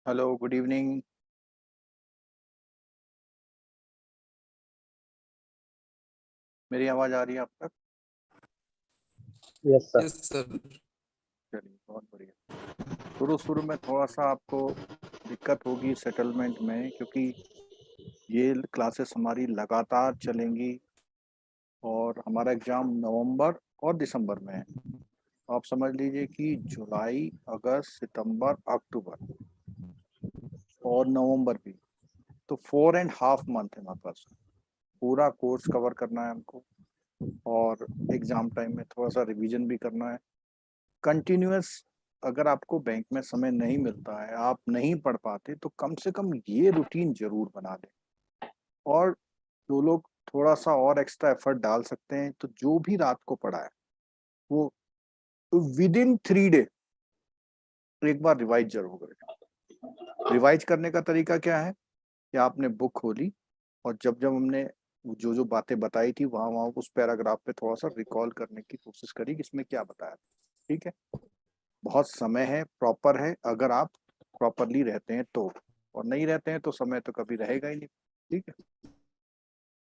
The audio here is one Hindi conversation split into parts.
Hello, good evening. मेरी आवाज़ आ रही है आप तक? Yes sir. Yes sir. चलिए, बहुत बढ़िया। शुरू-शुरू में थोड़ा-सा आपको दिक्कत होगी सेटलमेंट में, क्योंकि ये क्लासेस हमारी लगातार चलेंगी और हमारा एग्ज़ाम नवंबर और दिसंबर में है। आप समझ लीजिए कि जुलाई, अगस्त, सितंबर, अक्टूबर और नवंबर भी, तो 4 एंड हाफ मंथ है हमारे पास। पूरा कोर्स कवर करना है हमको और एग्ज़ाम टाइम में थोड़ा-सा रिवीजन भी करना है। कंटिन्यूअस अगर आपको बैंक में समय नहीं मिलता है, आप नहीं पढ़ पाते, तो कम से कम ये रूटीन ज़रूर बना लें। और जो लोग थोड़ा-सा और एक्स्ट्रा एफर्ट डाल सकते हैं, तो जो भी रात को पढ़ा है, वो विदिन 3 डे एक बार रिवाइज़ ज़रूर करें। रिवाइज़ करने का तरीका क्या है कि आपने बुक खोली और जब-जब हमने जो-जो बातें बताई थी, वहाँ-वहाँ उस पैराग्राफ पे थोड़ा-सा रिकॉल करने की कोशिश करी कि इसमें क्या बताया था, ठीक है? बहुत समय है, प्रॉपर है, अगर आप प्रॉपरली रहते हैं तो, और नहीं रहते हैं तो समय तो कभी रहेगा ही नहीं, ठीक है?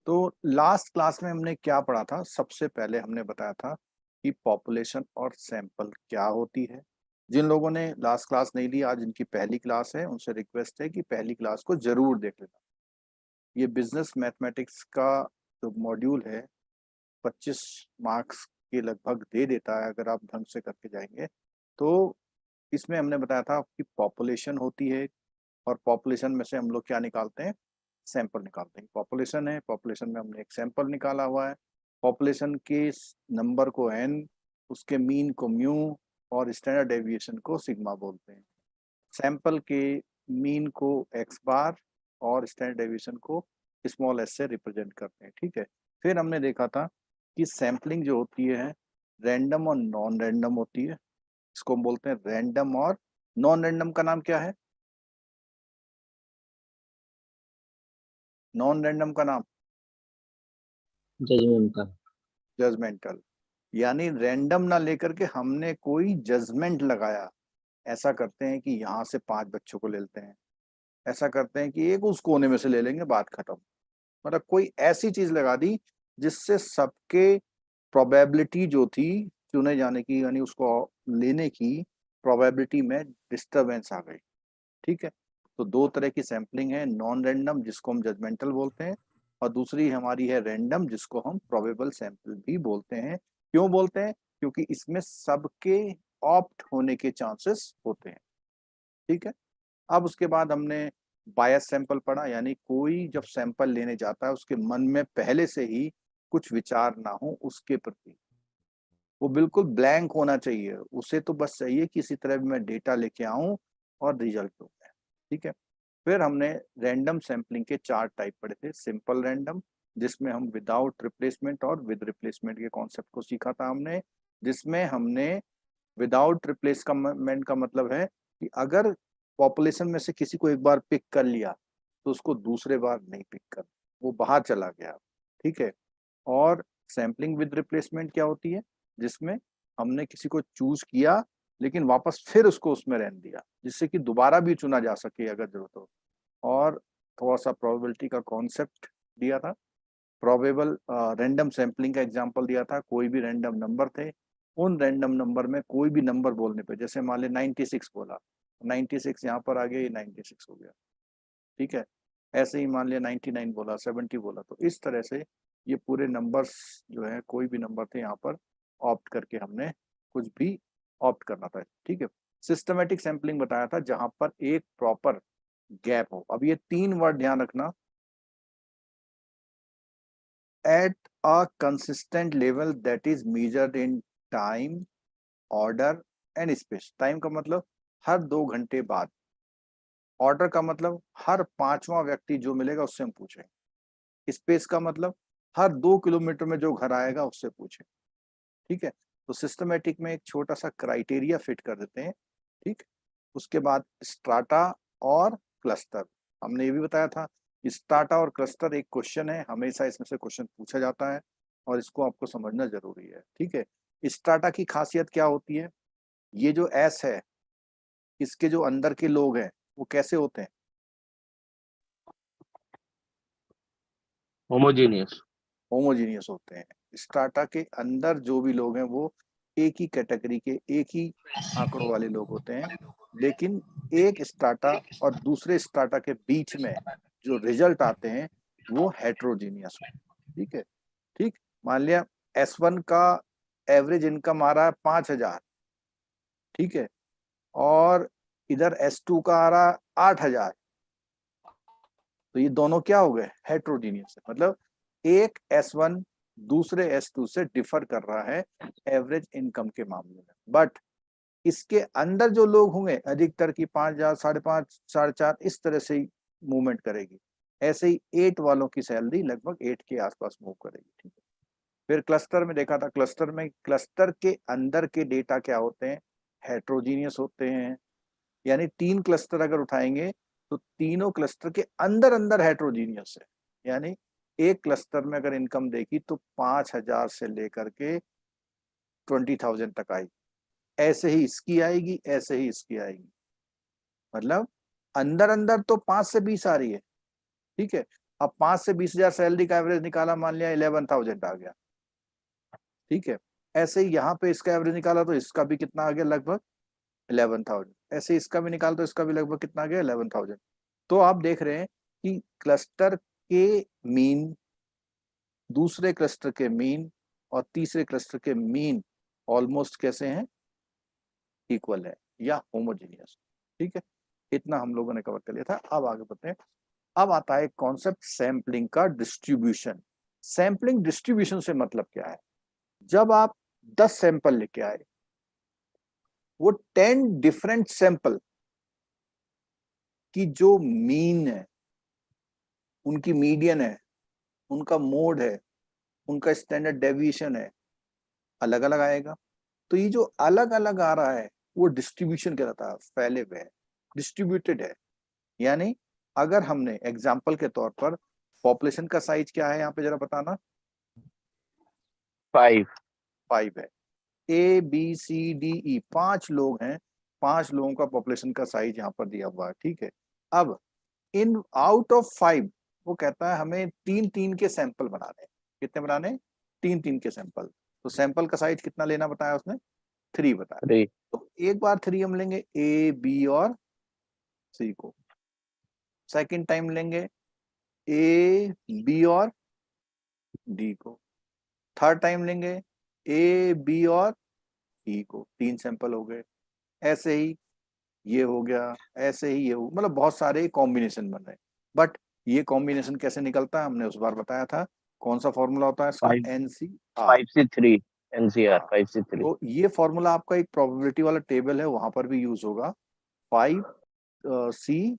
तो लास्ट क्लास में हमने क्या पढ़ा था? सबसे पहले हमने बताया था कि पॉपुलेशन और सैंपल क्या होती है। जिन लोगों ने लास्ट क्लास नहीं ली, आज इनकी पहली क्लास है, उनसे रिक्वेस्ट है कि पहली क्लास को ज़रूर देख लेना। ये बिज़नेस मैथमेटिक्स का जो मॉड्यूल है, 25 मार्क्स के लगभग दे देता है अगर आप ढंग से करके जाएँगे। तो इसमें हमने बताया था कि पॉपुलेशन होती है और पॉपुलेशन में से हम लोग क्या निकालते हैं? सैंपल निकालते हैं। पॉपुलेशन है, पॉपुलेशन में हमने एक सैंपल निकाला हुआ है। पॉपुलेशन के नंबर को एन, उसके मीन को म्यू और स्टैंडर्ड डेविएशन को सिग्मा बोलते हैं। सैंपल के मीन को एक्स बार और स्टैंडर्ड डेविएशन को स्मॉल एस से रिप्रेजेंट करते हैं, ठीक है? फिर हमने देखा था कि सैंपलिंग जो होती है रैंडम और नॉन रैंडम होती है। इसको हम बोलते हैं रैंडम और नॉन रैंडम का नाम क्या है? नॉन रैंडम का नाम जजमेंटल। जजमेंटल। यानी रैंडम ना लेकर के हमने कोई जजमेंट लगाया। ऐसा करते हैं कि यहाँ से 5 बच्चों को ले लेते हैं, ऐसा करते हैं कि एक उस कोने में से ले लेंगे, बात खत्म। मतलब कोई ऐसी चीज लगा दी जिससे सबके प्रोबेबिलिटी जो थी चुने जाने की, यानी उसको लेने की प्रोबेबिलिटी में डिस्टरबेंस आ गई, ठीक है? तो 2 तरह की सैंपलिंग है, नॉन रैंडम जिसको हम जजमेंटल बोलते हैं और दूसरी हमारी है रैंडम जिसको हम प्रोबेबल सैंपल भी बोलते हैं। क्यों बोलते हैं? क्योंकि इसमें सबके ऑप्ट होने के चांसेस होते हैं, ठीक है? अब उसके बाद हमने बायस सैंपल पढ़ा, यानी कोई जब सैंपल लेने जाता है उसके मन में पहले से ही कुछ विचार ना हो उसके प्रति। वो बिल्कुल ब्लैंक होना चाहिए, उसे तो बस चाहिए किसी तरह भी मैं डेटा लेके आऊँ और रिजल्ट दूँ मैं, ठीक है? फिर हमने रैंडम सैंपलिंग के 4 टाइप पढ़े थे। सिंपल रैंडम, जिसमें हम विदाउट रिप्लेसमेंट और विद रिप्लेसमेंट के कॉन्सेप्ट को सीखा था हमने, जिसमें हमने विदाउट रिप्लेसमेंट का मतलब है कि अगर पॉपुलेशन में से किसी को एक बार पिक कर लिया, तो उसको दूसरे बार नहीं पिक कर, वो बाहर चला गया, ठीक है? और सैंपलिंग विद रिप्लेसमेंट क्या होती है? जिसमें हमने किसी को चूज़ किया, लेकिन वापस फिर उसको उसमें रहने दिया, जिससे कि दोबारा भी चुना जा सके अगर ज़रूरत हो। और थोड़ा-सा प्रोबेबिलिटी का कॉन्सेप्ट दिया था। प्रोबेबल रैंडम सैंपलिंग का एग्ज़ाम्पल दिया था, कोई भी रैंडम नंबर थे, उन रैंडम नंबर में कोई भी नंबर बोलने पे, जैसे मान लें 96 बोला, 96 यहाँ पर आ गया, ये 96 हो गया, ठीक है? ऐसे ही मान लिया 99 बोला, 70 बोला, तो इस तरह से ये पूरे नंबर्स जो हैं, कोई भी नंबर थे यहाँ पर ऑप्ट करके हमने कुछ भी ऑप्ट करना था, ठीक है? सिस्टमैटिक सैंपलिंग बताया था जहाँ पर एक प्रॉपर गैप हो। अब ये 3 वर्ड ध्यान रखना, at a consistent level that is measured in time, order and space. Time का मतलब हर 2 घंटे बाद, ऑर्डर का मतलब हर 5वां व्यक्ति जो मिलेगा उससे हम पूछेंगे, स्पेस का मतलब हर 2 किलोमीटर में जो घर आएगा उससे पूछें, ठीक है? तो सिस्टमैटिक में एक छोटा-सा क्राइटेरिया फिट कर देते हैं, ठीक? उसके बाद स्ट्राटा और क्लस्टर। हमने ये भी बताया था, स्ट्राटा और क्लस्टर एक क्वेश्चन है, हमेशा इसमें से क्वेश्चन पूछा जाता है और इसको आपको समझना ज़रूरी है, ठीक है? स्ट्राटा की खासियत क्या होती है? ये जो एस है, इसके जो अंदर के लोग हैं, वो कैसे होते हैं? होमोजीनियस। होमोजीनियस होते हैं। स्ट्राटा के अंदर जो भी लोग हैं वो एक ही कैटेगरी के, एक ही आंकड़ों वाले लोग होते हैं, लेकिन एक स्ट्राटा और दूसरे स्ट्राटा के बीच में जो रिजल्ट आते हैं वो हेट्रोजीनियस होते हैं। ठीक है, ठीक। मान लिया S1 का एवरेज इनकम आ रहा है 5,000, ठीक है, और इधर S2 का आ रहा है 8,000, तो ये दोनों क्या हो गए? हेट्रोजीनियस है। मतलब एक S1 दूसरे S2 से डिफर कर रहा है एवरेज इनकम के मामले में, बट इसके अंदर जो लोग होंगे अधिकतर की 5,000, 5,500, 4,500 इस तरह से ही मूवमेंट करेगी। ऐसे ही 8 वालों की सैलरी लगभग 8 के आसपास मूव करेगी। ठीक है, फिर क्लस्टर में देखा था, क्लस्टर में क्लस्टर के अंदर के डेटा क्या होते हैं? हेट्रोजीनियस होते हैं। यानी 3 क्लस्टर अगर उठाएंगे तो तीनों क्लस्टर के अंदर अंदर हेट्रोजीनियस है। यानी एक क्लस्टर में अगर इनकम देखी तो 5,000 से लेकर के 20,000 तक आई, ऐसे ही इसकी आएगी, ऐसे ही इसकी आएगी। मतलब अंदर अंदर तो 5 से 20 आ रही है। ठीक है, अब 5 से 20,000 सैलरी का एवरेज निकाला, मान लिया 11,000 आ गया। ठीक है, ऐसे ही यहाँ पे इसका एवरेज निकाला तो इसका भी कितना आ गया? लगभग 11,000। ऐसे इसका भी निकाल तो इसका भी लगभग कितना आ गया? 11,000। तो आप देख रहे हैं कि क्लस्टर के मीन, दूसरे क्लस्टर के मीन और तीसरे क्लस्टर के मीन ऑलमोस्ट कैसे हैं? इक्वल है या होमोजीनियस। ठीक है, इतना हम लोगों ने कवर कर लिया था। अब आगे बढ़ते हैं। अब आता है कॉन्सेप्ट सैम्पलिंग का डिस्ट्रीब्यूशन। सैम्पलिंग डिस्ट्रीब्यूशन से मतलब क्या है? जब आप 10 सैंपल लेके आए, वो 10 डिफरेंट सैंपल की जो मीन है, उनकी मीडियन है, उनका मोड है, उनका स्टैंडर्ड डेविएशन है, अलग अलग आएगा। तो ये जो अलग अलग आ रहा है वो डिस्ट्रीब्यूशन कहलाता है, फैले हुए है, डिस्ट्रीब्यूटेड है। यानी अगर हमने एग्जाम्पल के तौर पर पॉपुलेशन का साइज क्या है यहाँ पे जरा बताना? 5। 5 है। ABCDE 5 लोग हैं, 5 लोगों का पॉपुलेशन का साइज यहाँ पर दिया हुआ है। ठीक है, अब इन आउट ऑफ 5 वो कहता है हमें 3-3 के सैंपल बनाने। कितने बनाने? 3-3 के सैंपल। तो सैंपल का साइज कितना लेना बताया उसने? 3 बताया। 3। तो एक बार 3 हम लेंगे A, B और C को। सेकेंड टाइम लेंगे A, B और D को। थर्ड टाइम लेंगे A, B और E को। 3 सैंपल हो गए। ऐसे ही ये हो गया, ऐसे ही ये हो, मतलब बहुत सारे कॉम्बिनेशन बन रहे हैं। बट ये कॉम्बिनेशन कैसे निकलता है हमने उस बार बताया था। कौन सा फॉर्मूला होता है इसका? 5 NCR। 5 से 3 NCR 5 से 3। तो ये फॉर्मूला आपका एक प्रोबेबिलिटी वाला टेबल है, वहां पर भी यूज होगा। 5C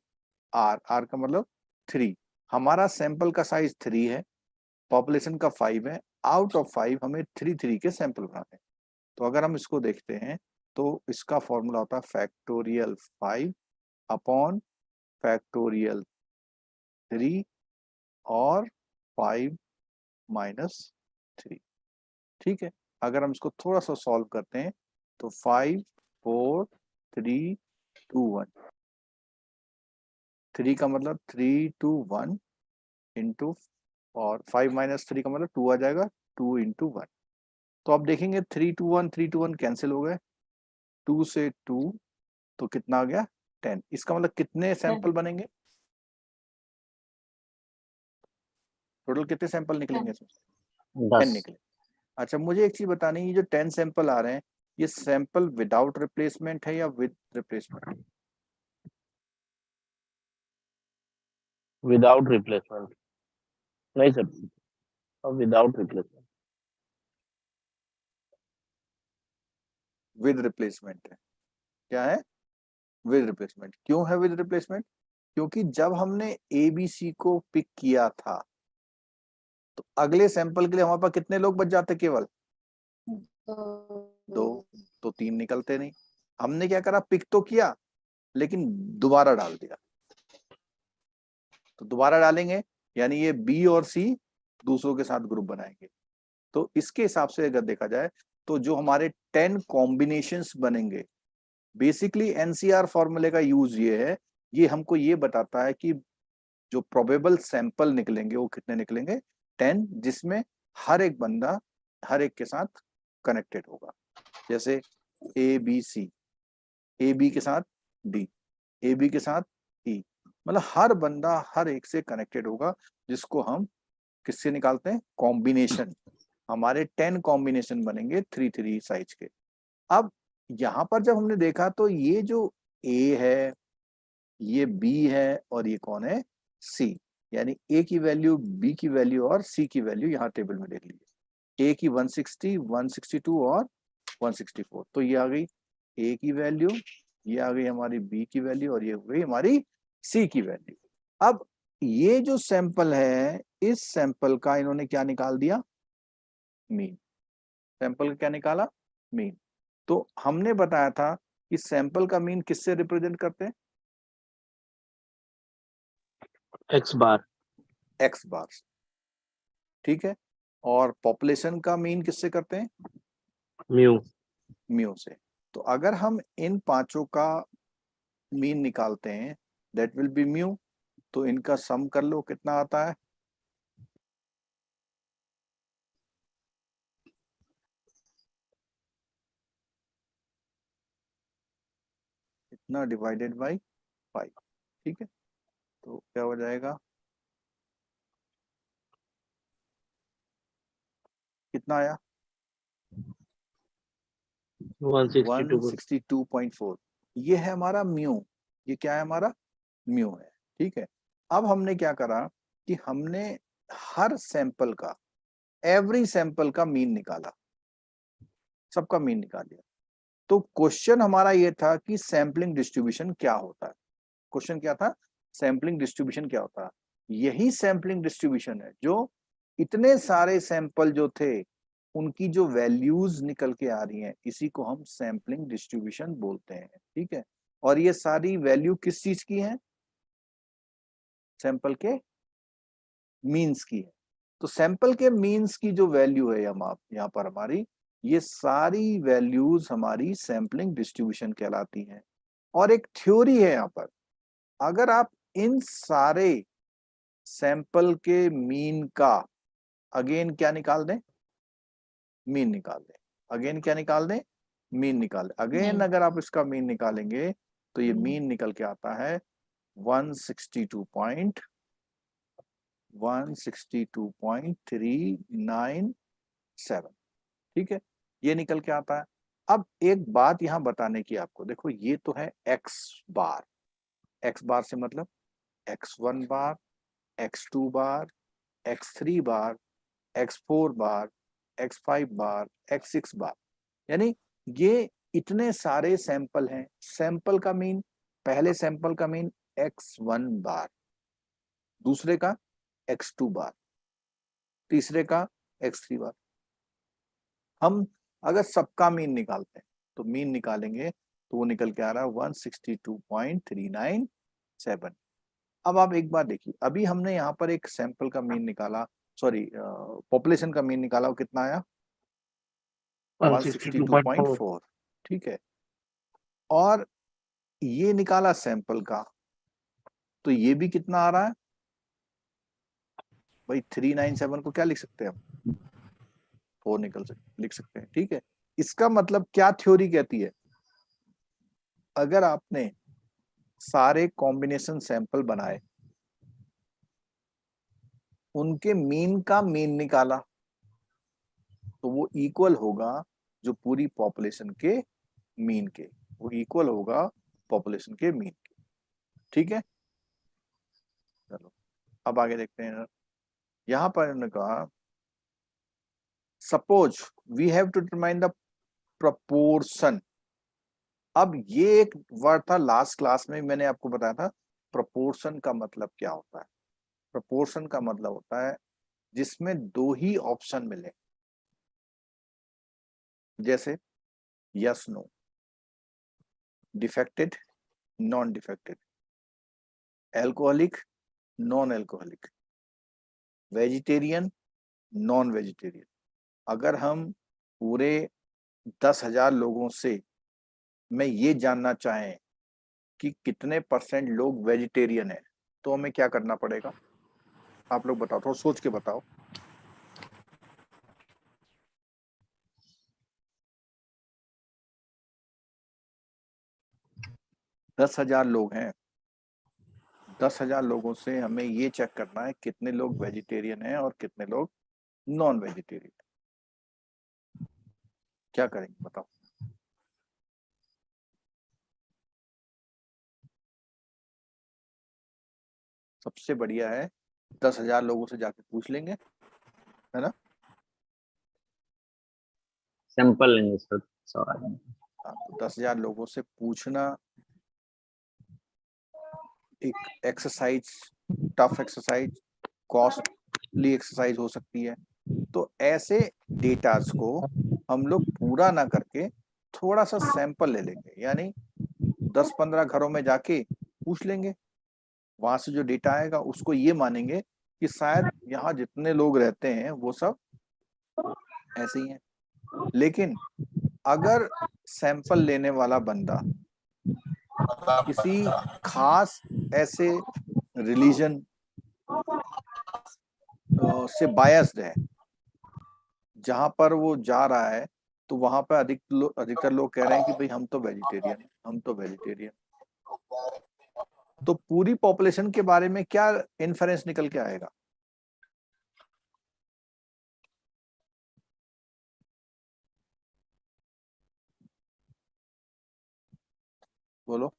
R, R का मतलब 3। हमारा सैंपल का साइज 3 है, पॉपुलेशन का 5 है, आउट ऑफ 5 हमें 3 के सैंपल बनाने हैं। तो अगर हम इसको देखते हैं तो इसका फॉर्मूला होता है फैक्टोरियल 5 अपॉन फैक्टोरियल 3 और 5 माइनस 3। ठीक है, अगर हम इसको थोड़ा सा सॉल्व करते हैं तो 5, 4, 3, 2, 1। 3 का मतलब 3, 2, 1 इंटू, और 5 माइनस 3 का मतलब 2 आ जाएगा, 2 इंटू 1। तो आप देखेंगे 3, 2, 1 कैंसिल हो गए, 2 से 2 तो कितना आ गया? 10। इसका मतलब कितने सैंपल बनेंगे? टोटल कितने सैंपल निकलेंगे इसमें? 10 10। निकले। अच्छा, मुझे एक चीज बतानी है, ये जो 10 सैंपल आ रहे हैं, ये सैंपल विदाउट रिप्लेसमेंट है या विद रिप्लेसमेंट? Without replacement. नहीं सर, अब विदाउट रिप्लेसमेंट। विद रिप्लेसमेंट है। क्या है? With replacement. क्यों है विद रिप्लेसमेंट? क्योंकि जब हमने ABC को पिक किया था तो अगले सैंपल के लिए हमारे पास कितने लोग बच जाते? केवल 2। तो 3 निकलते नहीं। हमने क्या करा? पिक तो किया लेकिन दोबारा डाल दिया। तो दोबारा डालेंगे यानी ये B और C दूसरों के साथ ग्रुप बनाएंगे। तो इसके हिसाब से अगर देखा जाए तो जो हमारे 10 कॉम्बिनेशंस बनेंगे, बेसिकली NCR फॉर्मूले का यूज ये है, ये हमको ये बताता है कि जो प्रोबेबल सैंपल निकलेंगे वो कितने निकलेंगे, 10, जिसमें हर एक बंदा हर एक के साथ कनेक्टेड होगा। जैसे ABC, AB के साथ D, AB के साथ E, मतलब हर बंदा हर एक से कनेक्टेड होगा, जिसको हम किससे निकालते हैं, कॉम्बिनेशन। हमारे 10 कॉम्बिनेशन बनेंगे 3 साइज के। अब यहां पर जब हमने देखा तो ये जो A है, ये B है, और ये कौन है, C। यानी A की वैल्यू, B की वैल्यू और C की वैल्यू यहाँ टेबल में देख लीजिए। A की 160, 162 और 164। तो ये आ गई A की वैल्यू, ये आ गई हमारी B की वैल्यू, और ये हो गई हमारी C की वैल्यू। अब ये जो सैंपल है, इस सैंपल का इन्होंने क्या निकाल दिया, मीन। सैंपल का क्या निकाला, मीन। तो हमने बताया था कि सैंपल का मीन किससे रिप्रेजेंट करते हैं, एक्स बार, एक्स बार। ठीक है। और पॉपुलेशन का मीन किससे करते हैं, म्यू। म्यू से। तो अगर हम इन पांचों का मीन निकालते हैं, दैट विल बी म्यू। तो इनका सम कर लो कितना आता है, इतना डिवाइडेड बाई 5। ठीक है, तो क्या हो जाएगा, कितना आया, 162। 162.4। ये है हमारा म्यू, ये क्या है हमारा, म्यू है। ठीक है। अब हमने क्या करा कि हमने हर सैंपल का, एवरी सैंपल का मीन निकाला, सबका मीन निकाल लिया। तो क्वेश्चन हमारा ये था कि सैम्पलिंग डिस्ट्रीब्यूशन क्या होता है। क्वेश्चन क्या था, सैम्पलिंग डिस्ट्रीब्यूशन क्या होता है। यही सैम्पलिंग डिस्ट्रीब्यूशन है जो इतने सारे सैंपल जो थे उनकी जो वैल्यूज निकल के आ रही हैं, इसी को हम सैम्पलिंग डिस्ट्रीब्यूशन बोलते हैं। ठीक है। और ये सारी वैल्यू किस चीज की है, सैंपल के मीन्स की है। तो सैंपल के मीन्स की जो वैल्यू है यहाँ पर हमारी, ये सारी वैल्यूज हमारी सैम्पलिंग डिस्ट्रीब्यूशन कहलाती हैं। और एक थ्योरी है यहाँ पर, अगर आप इन सारे सैंपल के मीन का अगेन क्या निकाल दें, मीन निकाल दें, अगेन क्या निकाल दें, मीन निकाल दें, अगेन अगर आप इसका मीन निकालेंगे तो ये मीन निकल के आता है 162.397। ठीक है, ये निकल के आता है। अब एक बात यहां बताने की आपको, देखो ये तो है एक्स बार। एक्स बार से मतलब X1 बार, X2 बार, X3 बार, X4 बार, X5 बार, X6 बार। यानी ये इतने सारे सैंपल हैं। सैंपल का मीन, पहले सैंपल का मीन X1 बार, दूसरे का X2 बार, तीसरे का X3 बार। हम अगर सबका मीन निकालते हैं तो मीन निकालेंगे तो वो निकल के आ रहा है 162.397। अब आप एक बार देखिए, अभी हमने यहाँ पर एक सैंपल का मीन निकाला, सॉरी पॉपुलेशन का मीन निकाला, वो कितना आया, 162.4। 162.4। ठीक है। और ये निकाला सैंपल का, तो ये भी कितना आ रहा है भाई, 397 को क्या लिख सकते हैं हम, 4 लिख सकते हैं। ठीक है। इसका मतलब क्या थ्योरी कहती है, अगर आपने सारे कॉम्बिनेशन सैंपल बनाए, उनके मीन का मीन निकाला, तो वो इक्वल होगा जो पूरी पॉपुलेशन के मीन के, वो इक्वल होगा पॉपुलेशन के मीन के। ठीक है। चलो अब आगे देखते हैं। यहां पर इन्होंने कहा, suppose we have to determine the proportion. अब ये एक वर्ड था, लास्ट क्लास में मैंने आपको बताया था प्रपोर्शन का मतलब क्या होता है। प्रपोर्शन का मतलब होता है जिसमें दो ही ऑप्शन मिले, जैसे yes no, defected, non defected, alcoholic, non alcoholic, vegetarian, non vegetarian. अगर हम पूरे 10,000 लोगों से मैं ये जानना चाहें कि कितने % लोग वेजिटेरियन है, तो हमें क्या करना पड़ेगा? आप लोग बताओ, थोड़ा सोच के बताओ। 10,000 लोग हैं। 10,000 लोगों से हमें ये चेक करना है कितने लोग वेजिटेरियन हैं और कितने लोग नॉन वेजिटेरियन। क्या करेंगे बताओ? सबसे बढ़िया है 10,000 लोगों से जाके पूछ लेंगे, है ना? सैंपल लेंगे सर, सवाल में। हाँ, तो 10,000 लोगों से पूछना एक exercise, tough exercise, costly exercise हो सकती है। तो ऐसे डेटास को हम लोग पूरा ना करके थोड़ा सा सैंपल ले लेंगे, यानी 10-15 घरों में जाके पूछ लेंगे। वहां से जो डेटा आएगा उसको ये मानेंगे कि शायद यहाँ जितने लोग रहते हैं वो सब ऐसे ही हैं। लेकिन अगर सैंपल लेने वाला बंदा किसी खास ऐसे रिलीजन से बायस्ड है जहां पर वो जा रहा है, तो वहां पर अधिकतर लोग कह रहे हैं कि भाई हम तो वेजिटेरियन हैं, हम तो वेजिटेरियन। तो पूरी पॉपुलेशन के बारे में क्या इन्फरेंस निकल के आएगा? बोलो।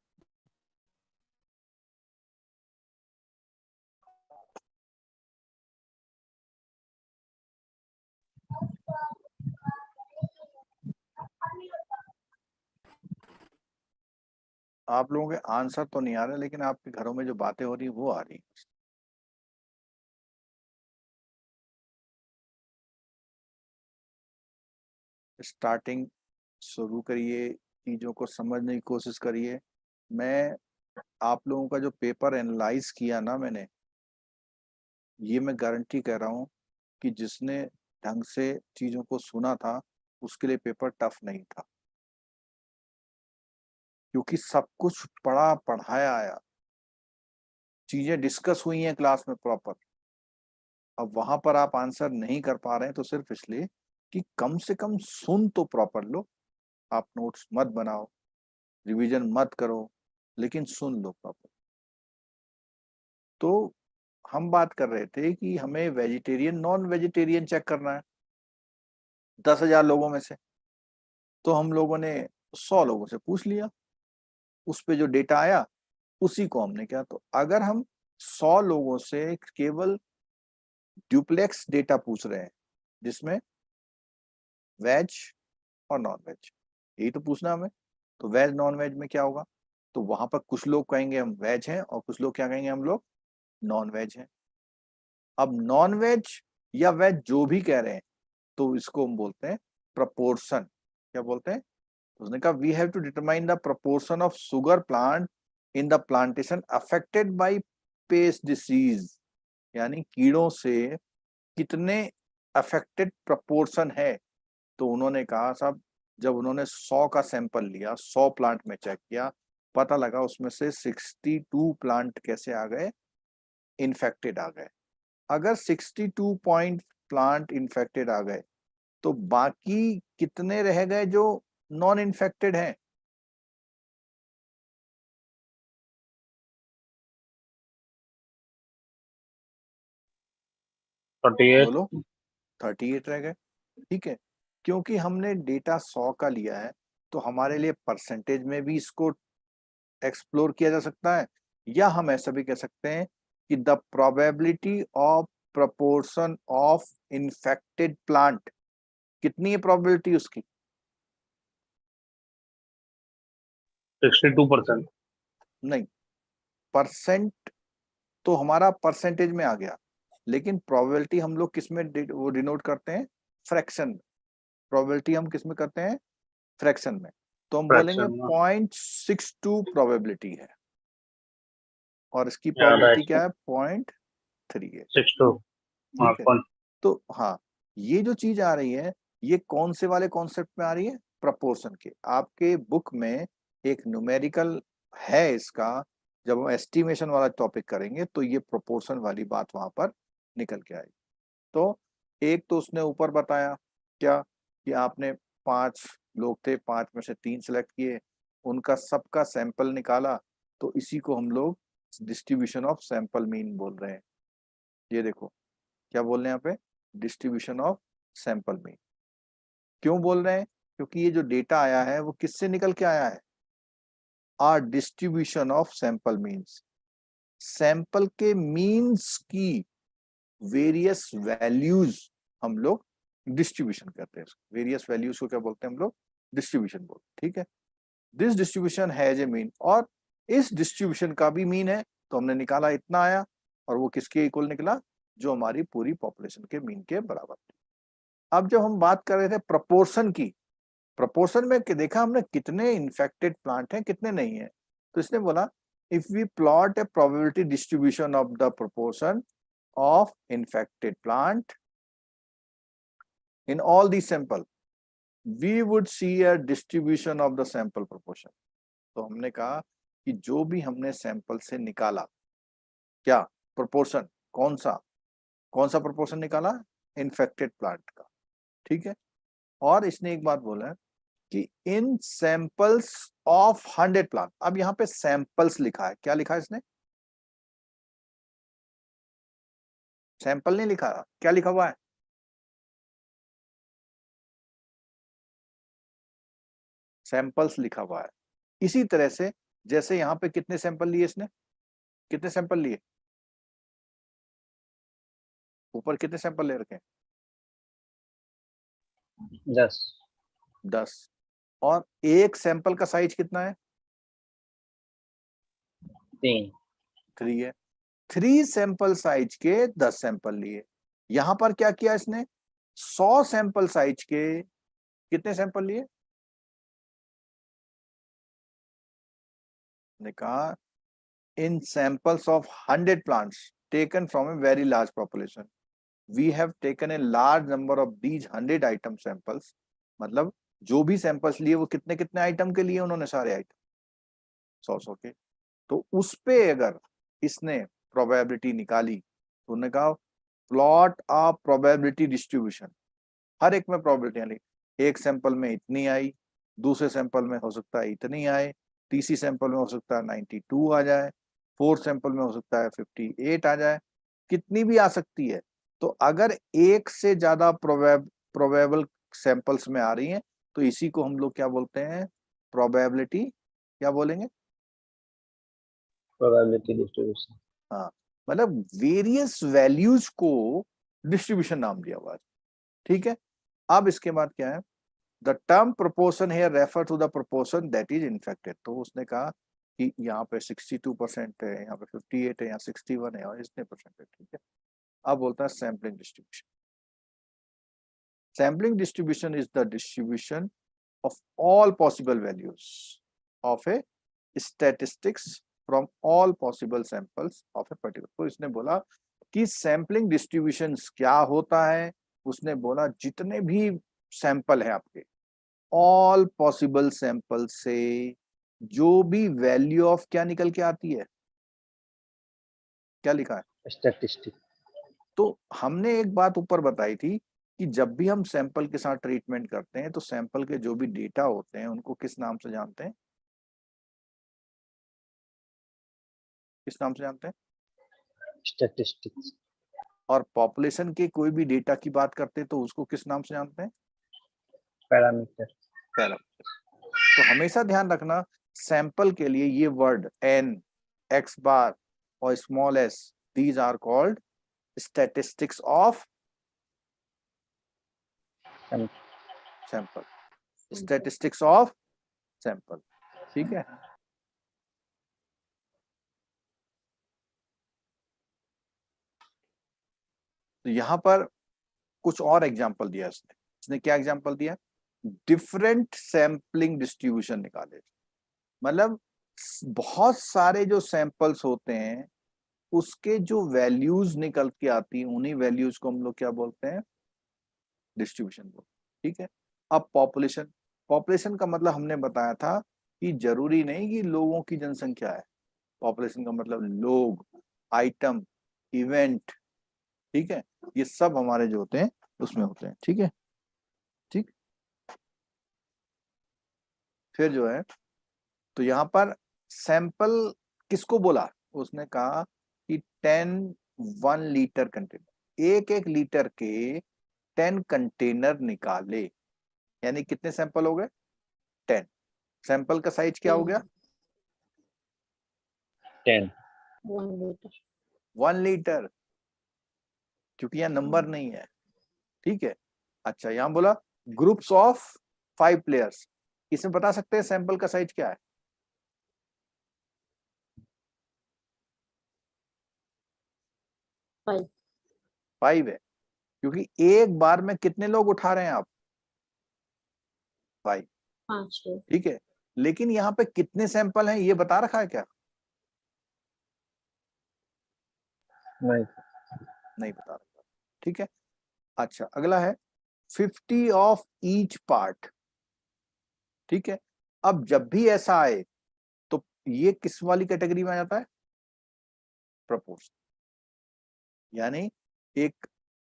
आप लोगों के आंसर तो नहीं आ रहे, लेकिन आपके घरों में जो बातें हो रही वो आ रही। स्टार्टिंग शुरू करिए, चीजों को समझने की कोशिश करिए। मैं आप लोगों का जो पेपर एनालाइज किया ना मैंने, ये मैं गारंटी कह रहा हूँ कि जिसने ढंग से चीजों को सुना था उसके लिए पेपर टफ नहीं था, क्योंकि सब कुछ पढ़ा पढ़ाया आया, चीजें डिस्कस हुई हैं क्लास में प्रॉपर। अब वहां पर आप आंसर नहीं कर पा रहे हैं तो सिर्फ इसलिए कि कम से कम सुन तो प्रॉपर लो। आप नोट्स मत बनाओ, रिवीजन मत करो, लेकिन सुन लो प्रॉपर। तो हम बात कर रहे थे कि हमें वेजिटेरियन नॉन वेजिटेरियन चेक करना है 10,000 लोगों में से। तो हम लोगों ने 100 लोगों से पूछ लिया, उस पे जो डेटा आया उसी को हमने किया। तो अगर हम 100 लोगों से केवल ड्यूप्लेक्स डेटा पूछ रहे हैं जिसमें वेज और नॉन वेज, यही तो पूछना हमें। तो वेज नॉन वेज में क्या होगा? तो वहां पर कुछ लोग कहेंगे हम वेज हैं और कुछ लोग क्या कहेंगे, हम लोग नॉन वेज हैं। अब नॉन वेज या वेज जो भी कह रहे हैं, तो इसको हम बोलते हैं प्रपोर्शन। क्या बोलते हैं? उसने कहा we have to determine the proportion of sugar plant in the plantation affected by pest disease, यानी कीड़ों से कितने अफेक्टेड प्रपोर्शन है। तो उन्होंने कहा साहब, जब उन्होंने 100 का सैंपल लिया, 100 प्लांट में चेक किया, पता लगा उसमें से 62 प्लांट कैसे आ गए, इन्फेक्टेड आ गए। अगर 62 पॉइंट प्लांट इन्फेक्टेड आ गए, तो बाकी कितने रह गए जो नॉन इन्फेक्टेड हैं? बोलो। 38 रह गए। ठीक है, क्योंकि हमने डेटा 100 का लिया है, तो हमारे लिए परसेंटेज में भी इसको एक्सप्लोर किया जा सकता है, या हम ऐसा भी कह सकते हैं कि the probability of proportion of infected plant, कितनी है प्रोबेबिलिटी उसकी? 62%। नहीं, परसेंट तो हमारा परसेंटेज में आ गया, लेकिन प्रोबेबिलिटी हम लोग किस में वो डिनोट करते हैं? फ्रैक्शन। प्रोबेबिलिटी हम किस में करते हैं? फ्रैक्शन में। तो हम बोलेंगे फ्रैक्शन में 0.62 प्रोबेबिलिटी है, और इसकी ज्यादा प्रोबेबिलिटी है। क्या है? 0.3 है। 62। हाँ, ठीक है। कौन? तो हाँ, ये जो चीज आ रही है, ये कौन से वाले कॉन्सेप्ट में आ रही है? प्रपोर्शन के। आपके बुक में एक न्यूमेरिकल है इसका, जब हम एस्टिमेशन वाला टॉपिक करेंगे तो ये प्रोपोर्शन वाली बात वहां पर निकल के आएगी। तो एक तो उसने ऊपर बताया क्या कि आपने 5 लोग थे, 5 में से 3 सेलेक्ट किए, उनका सबका सैंपल निकाला, तो इसी को हम लोग डिस्ट्रीब्यूशन ऑफ सैंपल मीन बोल रहे हैं। ये देखो क्या बोल रहे हैं यहाँ पे, डिस्ट्रीब्यूशन ऑफ सैंपल मीन। क्यों बोल रहे हैं? क्योंकि ये जो डेटा आया है वो किससे निकल के आया है? Or distribution of sample means, sample के मीन्स की वेरियस वैल्यूज हम लोग डिस्ट्रीब्यूशन करते हैं। वेरियस वैल्यूज को क्या बोलते हैं हम लोग? डिस्ट्रीब्यूशन बोलते हैं। ठीक है, this distribution has a mean, और इस डिस्ट्रीब्यूशन का भी मीन है, तो हमने निकाला इतना आया, और वो किसके इक्वल निकला? जो हमारी पूरी पॉपुलेशन के मीन के बराबर थी। अब जब हम बात कर रहे थे प्रपोर्शन की, प्रपोर्शन में देखा हमने कितने इन्फेक्टेड प्लांट हैं कितने नहीं है, तो इसने बोला if we plot a probability distribution of the proportion of infected plant in all these sample, we would see a distribution of the sample proportion। तो हमने कहा कि जो भी हमने सैंपल से निकाला, क्या प्रोपोर्शन, कौन सा प्रोपोर्शन निकाला? इन्फेक्टेड प्लांट का। ठीक है, और इसने एक बात बोला कि इन सैंपल्स ऑफ 100 प्लांट, अब यहाँ पे सैंपल्स लिखा है, क्या लिखा है इसने? सैंपल नहीं लिखा, क्या लिखा हुआ है? सैंपल्स लिखा हुआ है। इसी तरह से जैसे यहाँ पे कितने सैंपल लिए इसने, कितने सैंपल लिए? ऊपर कितने सैंपल ले रखे हैं? 10। 10। और एक सैंपल का साइज कितना है? 3। 3 है। 3 सैंपल साइज के 10 सैंपल लिए। यहां पर क्या किया इसने? 100 सैंपल साइज के कितने सैंपल लिए? ने कहा in samples of 100 plants taken from a very large population, we have taken a large number of these 100 item samples. मतलब जो भी सैंपल्स लिए वो कितने कितने आइटम के लिए? उन्होंने सारे आइटम 100 के। तो उस पे अगर इसने प्रोबेबिलिटी निकाली तो उन्होंने कहा प्लॉट अ प्रोबेबिलिटी डिस्ट्रीब्यूशन, हर एक में प्रोबेबिलिटी यानी एक सैंपल में इतनी आई, दूसरे सैंपल में हो सकता है इतनी आए, तीसरी सैंपल में हो सकता है 92 आ जाए, फोर्थ सैंपल में हो सकता है 58 आ जाए, कितनी भी आ सकती है। तो अगर एक से ज्यादा प्रोबेबल सैंपल्स में आ रही हैं तो इसी को हम लोग क्या बोलते हैं? प्रोबेबिलिटी, क्या बोलेंगे? Probability distribution. हाँ, मतलब वेरियस वैल्यूज को डिस्ट्रीब्यूशन नाम दिया हुआ है। ठीक है, अब इसके बाद क्या है? The term proportion here refer to the proportion that is infected. तो उसने कहा कि यहाँ पे 62% है, यहाँ पे 58 है, यहाँ 61 है, और इतने परसेंट है। ठीक है, अब बोलता है sampling distribution. Sampling distribution is the distribution of all possible values of a statistics from all possible samples of a particular। तो इसने बोला कि सैम्पलिंग डिस्ट्रीब्यूशन क्या होता है? उसने बोला जितने भी सैंपल है आपके, ऑल पॉसिबल सैंपल से जो भी वैल्यू ऑफ क्या निकल के आती है, क्या लिखा है? स्टैटिस्टिक। तो हमने एक बात ऊपर बताई थी कि जब भी हम सैंपल के साथ ट्रीटमेंट करते हैं तो सैंपल के जो भी डेटा होते हैं उनको किस नाम से जानते हैं? किस नाम से जानते हैं? स्टैटिस्टिक्स। और पॉपुलेशन के कोई भी डेटा की बात करते हैं तो उसको किस नाम से जानते हैं? पैरामीटर। पैरामीटर। तो हमेशा ध्यान रखना सैंपल के लिए ये वर्ड n, x बार और small s, these are called statistics of sample, statistics of sample. ठीक है, तो यहां पर कुछ और एग्जांपल दिया इसने। इसने क्या एग्जांपल दिया? डिफरेंट सैंपलिंग डिस्ट्रीब्यूशन निकाले। मतलब बहुत सारे जो सैंपल्स होते हैं उसके जो वैल्यूज निकल के आती हैं उन्हीं वैल्यूज को हम लोग क्या बोलते हैं? डिस्ट्रीब्यूशन बोलते हैं। ठीक है, अब पॉपुलेशन, पॉपुलेशन का मतलब हमने बताया था कि जरूरी नहीं कि लोगों की जनसंख्या है, पॉपुलेशन का मतलब लोग, आइटम, इवेंट, ठीक है, ये सब हमारे जो होते हैं उसमें होते हैं, ठीक है। ठीक, फिर जो है तो यहाँ पर सैंपल किसको बोला, उसने कहा कि 1 लीटर कंटेनर, एक एक लीटर के 10 कंटेनर निकाले, यानी कितने सैंपल हो गए, 10। सैंपल का साइज क्या हो गया, 10। 1 लीटर। 1 लीटर, क्योंकि यहाँ नंबर नहीं है, ठीक है। अच्छा, यहाँ बोला ग्रुप्स ऑफ 5 प्लेयर्स, इसमें बता सकते हैं सैंपल का साइज क्या है, 5। 5 है, क्योंकि एक बार में कितने लोग उठा रहे हैं आप, 5, 5 लोग। ठीक है। लेकिन यहाँ पे कितने सैंपल हैं ये बता रखा है क्या, नहीं। नहीं बता रखा, ठीक है। अच्छा, अगला है 50 ऑफ ईच पार्ट, ठीक है। अब जब भी ऐसा आए तो ये किस वाली कैटेगरी में आ जाता है, प्रपोर्शन। यानी एक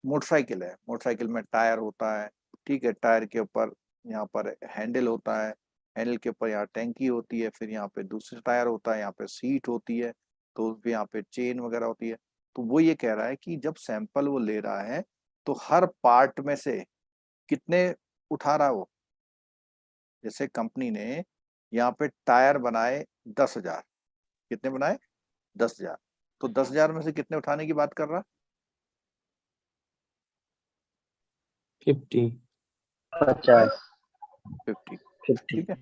मोटरसाइकिल है, मोटरसाइकिल में टायर होता है, ठीक है, टायर के ऊपर यहाँ पर हैंडल होता है, हैंडल के ऊपर यहाँ टैंकी होती है, फिर यहाँ पे दूसरा टायर होता है, यहाँ पे सीट होती है, तो फिर यहाँ पे चेन वगैरह होती है। तो वो ये कह रहा है कि जब सैंपल वो ले रहा है तो हर पार्ट में से कितने उठा रहा है वो, जैसे कंपनी ने यहाँ पे टायर बनाए 10,000, कितने बनाए, 10,000, तो 10,000 में से कितने उठाने की बात कर रहा, 50। 50। 50, 50। ठीक है।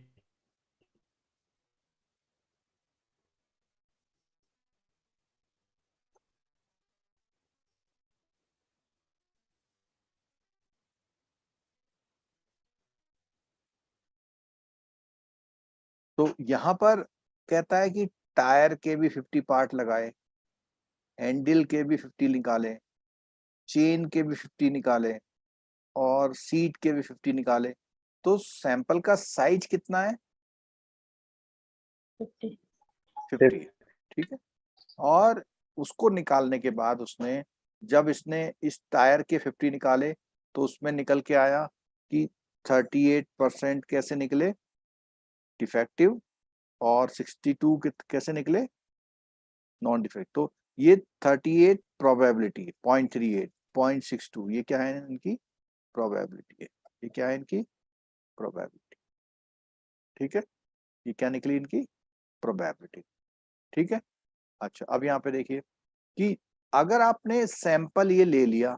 तो यहाँ पर कहता है कि टायर के भी 50 पार्ट लगाए, हैंडल के भी 50 निकाले, चेन के भी 50 निकाले, और सीट के भी 50 निकाले, तो सैंपल का साइज कितना है, 50। 50, ठीक है। और उसको निकालने के बाद उसने, जब इसने इस टायर के 50 निकाले तो उसमें निकल के आया कि 38% कैसे निकले, डिफेक्टिव, और 62 कैसे निकले, नॉन डिफेक्ट। तो ये 38 प्रोबेबिलिटी, 0.38, 0.62, ये क्या है इनकी प्रोबेबिलिटी है, ये क्या है इनकी प्रोबेबिलिटी, ठीक है। ये क्या निकली इनकी प्रोबेबिलिटी, ठीक है। अच्छा, अब यहाँ पे देखिए कि अगर आपने सैंपल ये ले लिया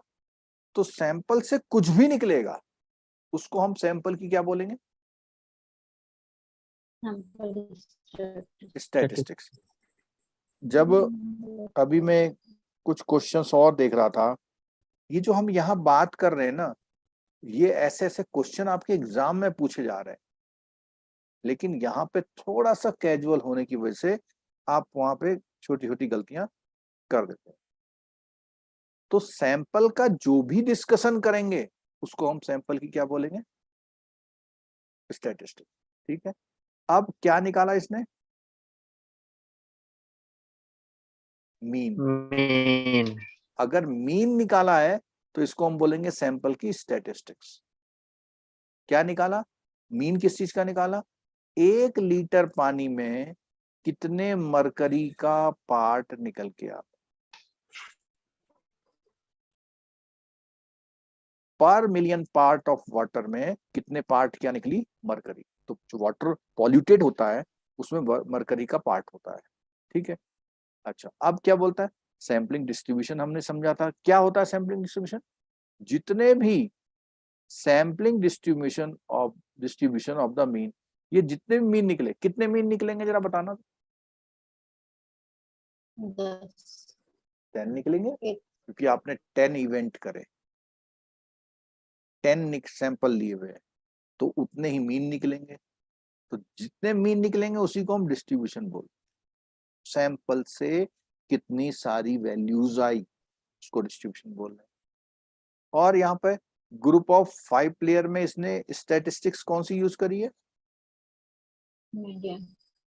तो सैंपल से कुछ भी निकलेगा, उसको हम सैंपल की क्या बोलेंगे, स्टैटिस्टिक्स। जब अभी मैं कुछ क्वेश्चंस और देख रहा था, ये जो हम यहाँ बात कर रहे हैं ना, ये ऐसे ऐसे क्वेश्चन आपके एग्जाम में पूछे जा रहे हैं, लेकिन यहाँ पे थोड़ा सा कैजुअल होने की वजह से आप वहां पे छोटी छोटी गलतियां कर देते हैं। तो सैंपल का जो भी डिस्कशन करेंगे उसको हम सैंपल की क्या बोलेंगे, स्टैटिस्टिक, ठीक है। अब क्या निकाला इसने, मीन। मीन। अगर मीन निकाला है तो इसको हम बोलेंगे सैंपल की स्टैटिस्टिक्स। क्या निकाला, मीन किस चीज का निकाला, 1 लीटर पानी में कितने मरकरी का पार्ट निकल के आता, पर मिलियन पार्ट ऑफ वाटर में कितने पार्ट क्या निकली, मरकरी। तो जो वाटर पॉल्यूटेड होता है उसमें मरकरी का पार्ट होता है, ठीक है। अच्छा, अब क्या बोलता है, सैम्पलिंग डिस्ट्रीब्यूशन हमने समझा था, क्या होता है सैम्पलिंग डिस्ट्रीब्यूशन, जितने भी sampling distribution of the mean, ये जितने भी मीन निकले, कितने मीन निकलेंगे जरा बताना, 10। 10 निकलेंगे, क्योंकि आपने 10 इवेंट करे, 10 सैंपल लिए हुए, तो उतने ही मीन निकलेंगे। तो जितने मीन निकलेंगे उसी को हम डिस्ट्रीब्यूशन बोलते, सैंपल से कितनी सारी वैल्यूज आई उसको डिस्ट्रीब्यूशन बोल रहे हैं। और यहाँ पे ग्रुप ऑफ 5 प्लेयर में इसने स्टैटिस्टिक्स कौन सी यूज करी है, Median.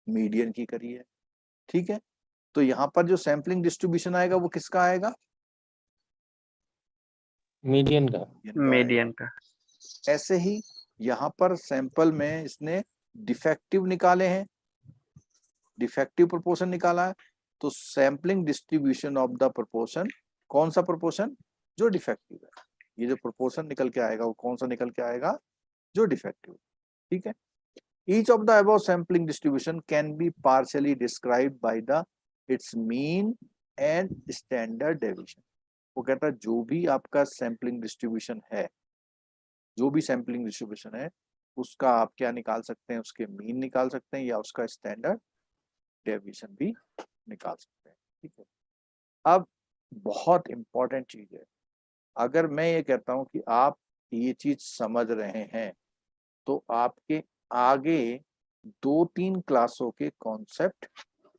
मीडियन की करी है, ठीक है। तो यहाँ पर जो सैम्पलिंग डिस्ट्रीब्यूशन आएगा वो किसका आएगा? मीडियन का। मीडियन का। ऐसे ही यहाँ पर सैंपल में इसने डिफेक्टिव निकाले हैं, डिफेक्टिव प्रोपोर्शन निकाला है, तो sampling distribution of the proportion, कौन सा प्रोपोर्शन? जो डिफेक्टिव है। ये जो प्रोपोर्शन निकल के आएगा वो कौन सा निकल के आएगा? जो डिफेक्टिव, ठीक है। Each of the above sampling distribution can be partially described by the its mean and standard deviation. वो कहता है जो भी आपका सैम्पलिंग डिस्ट्रीब्यूशन है, जो भी सैम्पलिंग डिस्ट्रीब्यूशन है उसका आप क्या निकाल सकते हैं? उसके मीन निकाल सकते हैं या उसका स्टैंडर्ड डेविएशन भी निकाल सकते हैं, ठीक है। अब बहुत इंपॉर्टेंट चीज है, अगर मैं ये कहता हूं कि आप ये चीज समझ रहे हैं तो आपके आगे 2-3 क्लासों के कॉन्सेप्ट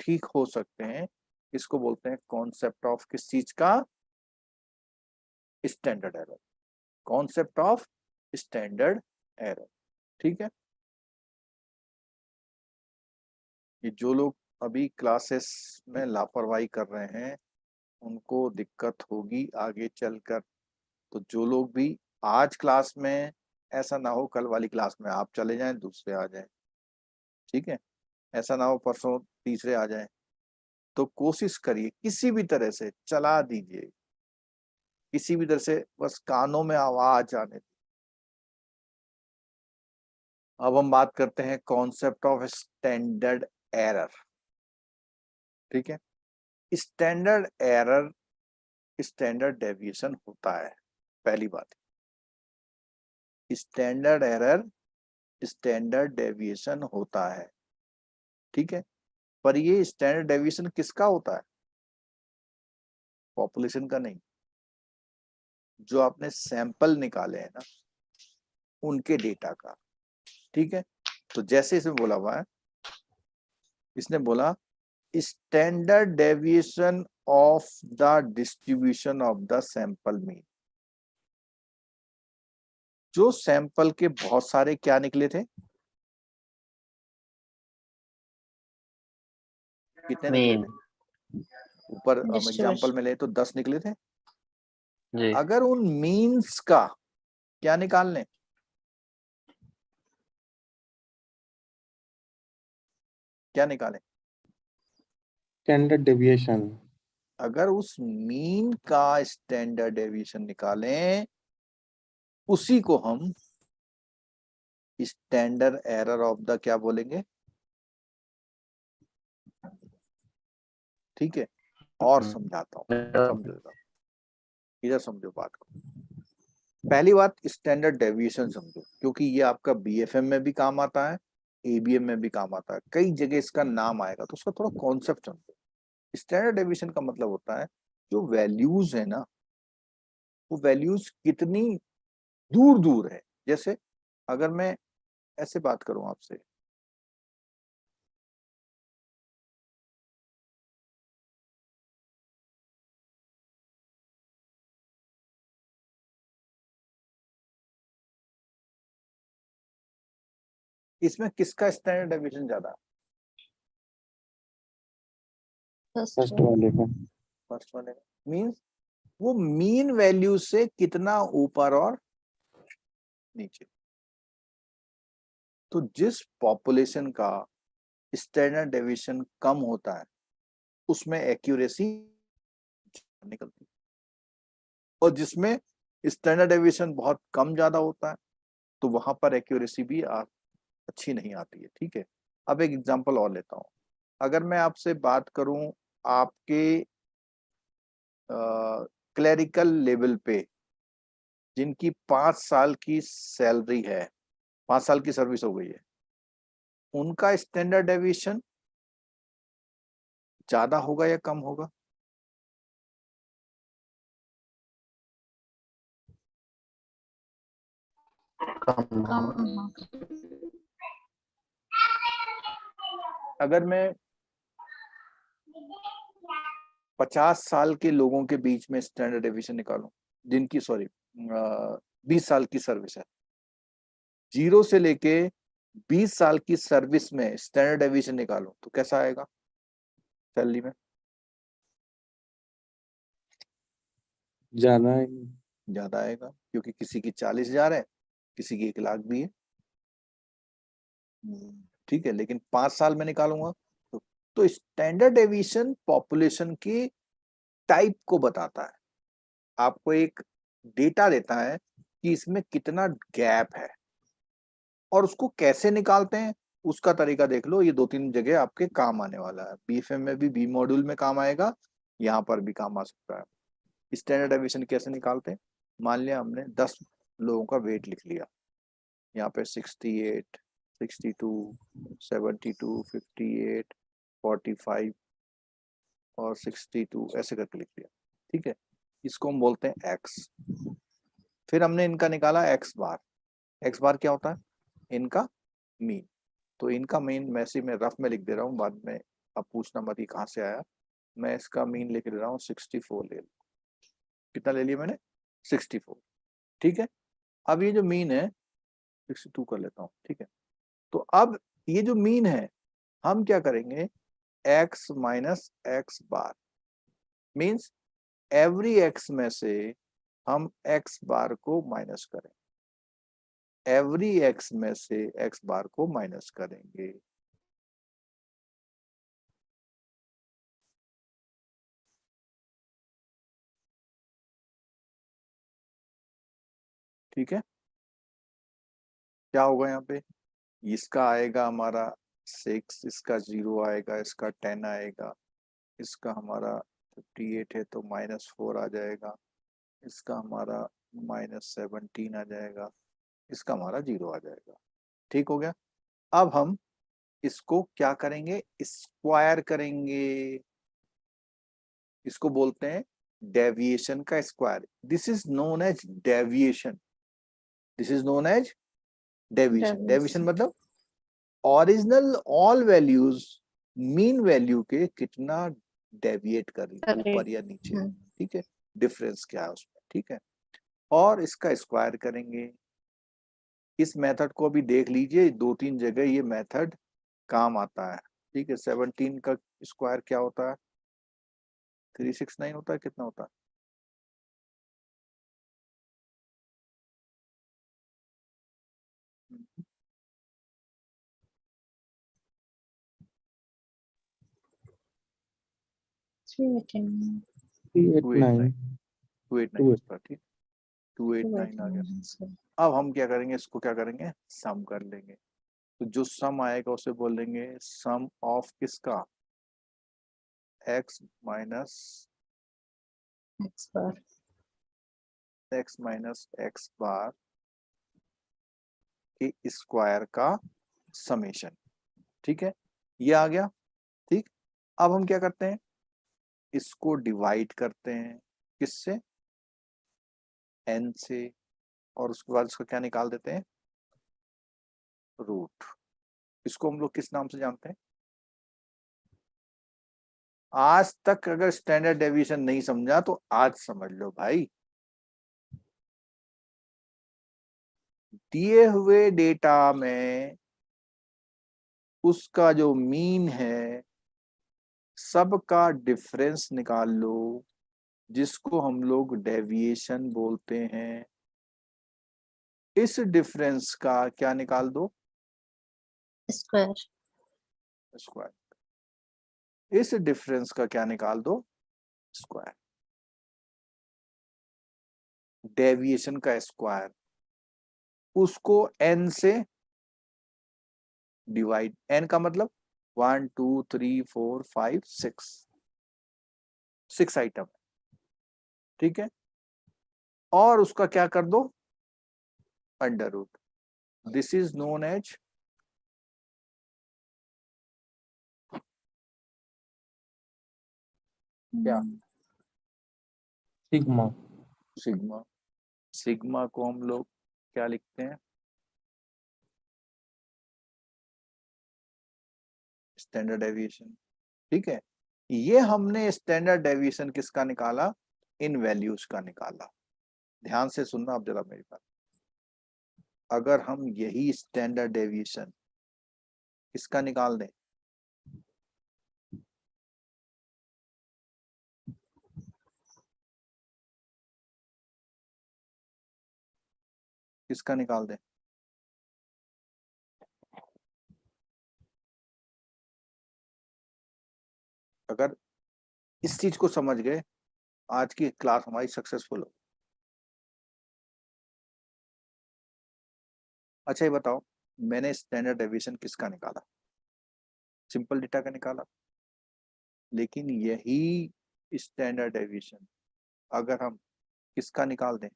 ठीक हो सकते हैं। इसको बोलते हैं कॉन्सेप्ट ऑफ किस चीज का? Standard error. Concept of standard error, ठीक है। ये जो लोग अभी क्लासेस में लापरवाही कर रहे हैं उनको दिक्कत होगी आगे चलकर। तो जो लोग भी आज क्लास में, ऐसा ना हो कल वाली क्लास में आप चले जाएं दूसरे आ जाएं, ठीक है। ऐसा ना हो परसों तीसरे आ जाएं। तो कोशिश करिए किसी भी तरह से चला दीजिए, किसी भी तरह से बस कानों में आवाज आने दीजिए। अब हम बात करते हैं कॉन्सेप्ट ऑफ स्टैंडर्ड एरर, ठीक है। स्टैंडर्ड एरर स्टैंडर्ड डेविएशन होता है, पहली बात। स्टैंडर्ड एरर स्टैंडर्ड डेविएशन होता है, ठीक है। पर ये स्टैंडर्ड डेविएशन किसका होता है? पॉपुलेशन का नहीं। जो आपने सैंपल निकाले हैं ना उनके डेटा का, ठीक है। तो जैसे इसमें बोला हुआ है, इसने बोला standard deviation of the distribution of the sample mean. जो सैंपल के बहुत सारे क्या निकले थे? कितने निकले थे? ऊपर हम एग्जाम्पल में ले तो 10 निकले थे। जी। अगर उन मीन्स का क्या निकाल लें? क्या निकालें? Standard deviation. अगर उस मीन का स्टैंडर्ड डेविएशन निकालें उसी को हम स्टैंडर्ड एरर ऑफ द क्या बोलेंगे, ठीक है। और समझाता हूं, समझो इधर समझो बात को। पहली बात स्टैंडर्ड डेविएशन समझो, क्योंकि ये आपका बीएफएम में भी काम आता है, एबीएम में भी काम आता है, कई जगह इसका नाम आएगा, तो उसका थोड़ा कॉन्सेप्ट समझो। स्टैंडर्ड डेविएशन का मतलब होता है जो वैल्यूज है ना वो वैल्यूज कितनी दूर दूर है। जैसे अगर मैं ऐसे बात करूं आपसे, इसमें किसका स्टैंडर्ड डेविएशन ज्यादा है? फर्स्ट वाले का। फर्स्ट वाले मीन्स वो मीन वैल्यू से कितना ऊपर और नीचे। तो जिस पॉपुलेशन का स्टैंडर्ड डेविएशन कम होता है उसमें एक्यूरेसी निकलती है, और जिसमें स्टैंडर्ड डेविएशन बहुत कम ज्यादा होता है तो वहां पर एक्यूरेसी भी अच्छी नहीं आती है, ठीक है। अब एक एग्जांपल और लेता हूं। अगर मैं आपसे बात करूं आपके क्लरिकल लेवल पे जिनकी 5 साल की सैलरी है, 5 साल की सर्विस हो गई है, उनका स्टैंडर्ड डेविएशन ज्यादा होगा या कम होगा? अगर मैं 50 साल के लोगों के बीच में स्टैंडर्ड डेविएशन निकालूं जिनकी 20 साल की सर्विस है, 0 से लेके 20 साल की सर्विस में स्टैंडर्ड डेविएशन निकालो तो कैसा आएगा सैलरी में? ज्यादा है। ज्यादा आएगा, क्योंकि किसी की 40,000 है, किसी की 1 लाख भी है। ठीक है, लेकिन 5 साल में निकालूंगा तो स्टैंडर्ड डेविएशन पॉपुलेशन की टाइप को बताता है, आपको एक डेटा देता है कि इसमें कितना गैप है, और उसको कैसे निकालते हैं उसका तरीका देख लो। ये 2-3 जगह आपके काम आने वाला है। बीएफएम में भी बी मॉड्यूल में काम आएगा, यहाँ पर भी काम आ सकता है। स्टैंडर्ड डेविएशन कैसे निकालते हैं? मान लिया हमने 10 लोगों का वेट लिख लिया, यहाँ पे 68, 62, 72, 58, 45 और 62 ऐसे करके लिख लिया। ठीक है, इसको हम बोलते हैं एक्स। फिर हमने इनका निकाला एक्स बार। एक्स बार क्या होता है? इनका मीन। तो इनका मीन मैं रफ में लिख दे रहा हूँ, बाद में अब पूछना मत कि कहाँ से आया। मैं इसका मीन लिख दे रहा हूँ 64 ले लो। कितना ले लिया मैंने? 64। ठीक है, अब ये जो मीन है 62 कर लेता हूँ। ठीक है, तो अब ये जो मीन है हम क्या करेंगे, x माइनस एक्स बार, मीन्स एवरी x में से हम x बार को माइनस करें, एवरी x में से x बार को माइनस करेंगे। ठीक है, क्या होगा यहाँ पे? इसका आएगा हमारा 6, इसका 0 आएगा, इसका 10 आएगा, इसका हमारा 58 है तो -4 आ जाएगा, इसका हमारा -17 आ जाएगा, इसका हमारा 0 आ जाएगा। ठीक हो गया। अब हम इसको क्या करेंगे, स्क्वायर करेंगे। इसको बोलते हैं डेविएशन का square. This is known as deviation, this is known as deviation. Deviation मतलब original all values mean value के कितना डेविएट कर रही है, ऊपर या नीचे। ठीक है, डिफरेंस क्या है उसमें। ठीक है, और इसका स्क्वायर करेंगे। इस मेथड को भी देख लीजिए, 2-3 जगह ये मेथड काम आता है। ठीक है, 17 का स्क्वायर क्या होता है? 369 होता है, कितना होता है? एट 289 Two होता है। ठीक, 289 आ गया। अब हम क्या करेंगे, इसको क्या करेंगे, सम कर लेंगे। तो जो सम आएगा उसे बोलेंगे सम ऑफ किसका, x माइनस एक्स बार के स्क्वायर का समेशन। ठीक है, ये आ गया। ठीक, अब हम क्या करते हैं, इसको डिवाइड करते हैं किससे, n से, और उसके बाद इसको क्या निकाल देते हैं, रूट। इसको हम लोग किस नाम से जानते हैं? आज तक अगर स्टैंडर्ड डेविएशन नहीं समझा तो आज समझ लो भाई। दिए हुए डेटा में उसका जो मीन है सबका डिफरेंस निकाल लो, जिसको हम लोग डेविएशन बोलते हैं। इस डिफरेंस का क्या निकाल दो, स्क्वायर। स्क्वायर। इस डिफरेंस का क्या निकाल दो, स्क्वायर। डेविएशन का स्क्वायर, उसको n से डिवाइड, n का मतलब 1 2 3 4 5 6 आइटम। ठीक है, और उसका क्या कर दो, under root. This is known as क्या, सिग्मा। सिग्मा। सिग्मा को हम लोग क्या लिखते हैं, स्टैंडर्ड डेविएशन। ठीक है, ये हमने स्टैंडर्ड डेविएशन किसका निकाला, इन वैल्यूज का निकाला। ध्यान से सुनना अब जरा मेरी बात। अगर हम यही स्टैंडर्ड डेविएशन किसका निकाल दें? किसका निकाल दें? अगर इस चीज को समझ गए, आज की क्लास हमारी सक्सेसफुल हो। अच्छा ये बताओ, मैंने स्टैंडर्ड डेविएशन किसका निकाला? सिंपल डेटा का निकाला, लेकिन यही स्टैंडर्ड डेविएशन अगर हम किसका निकाल दें?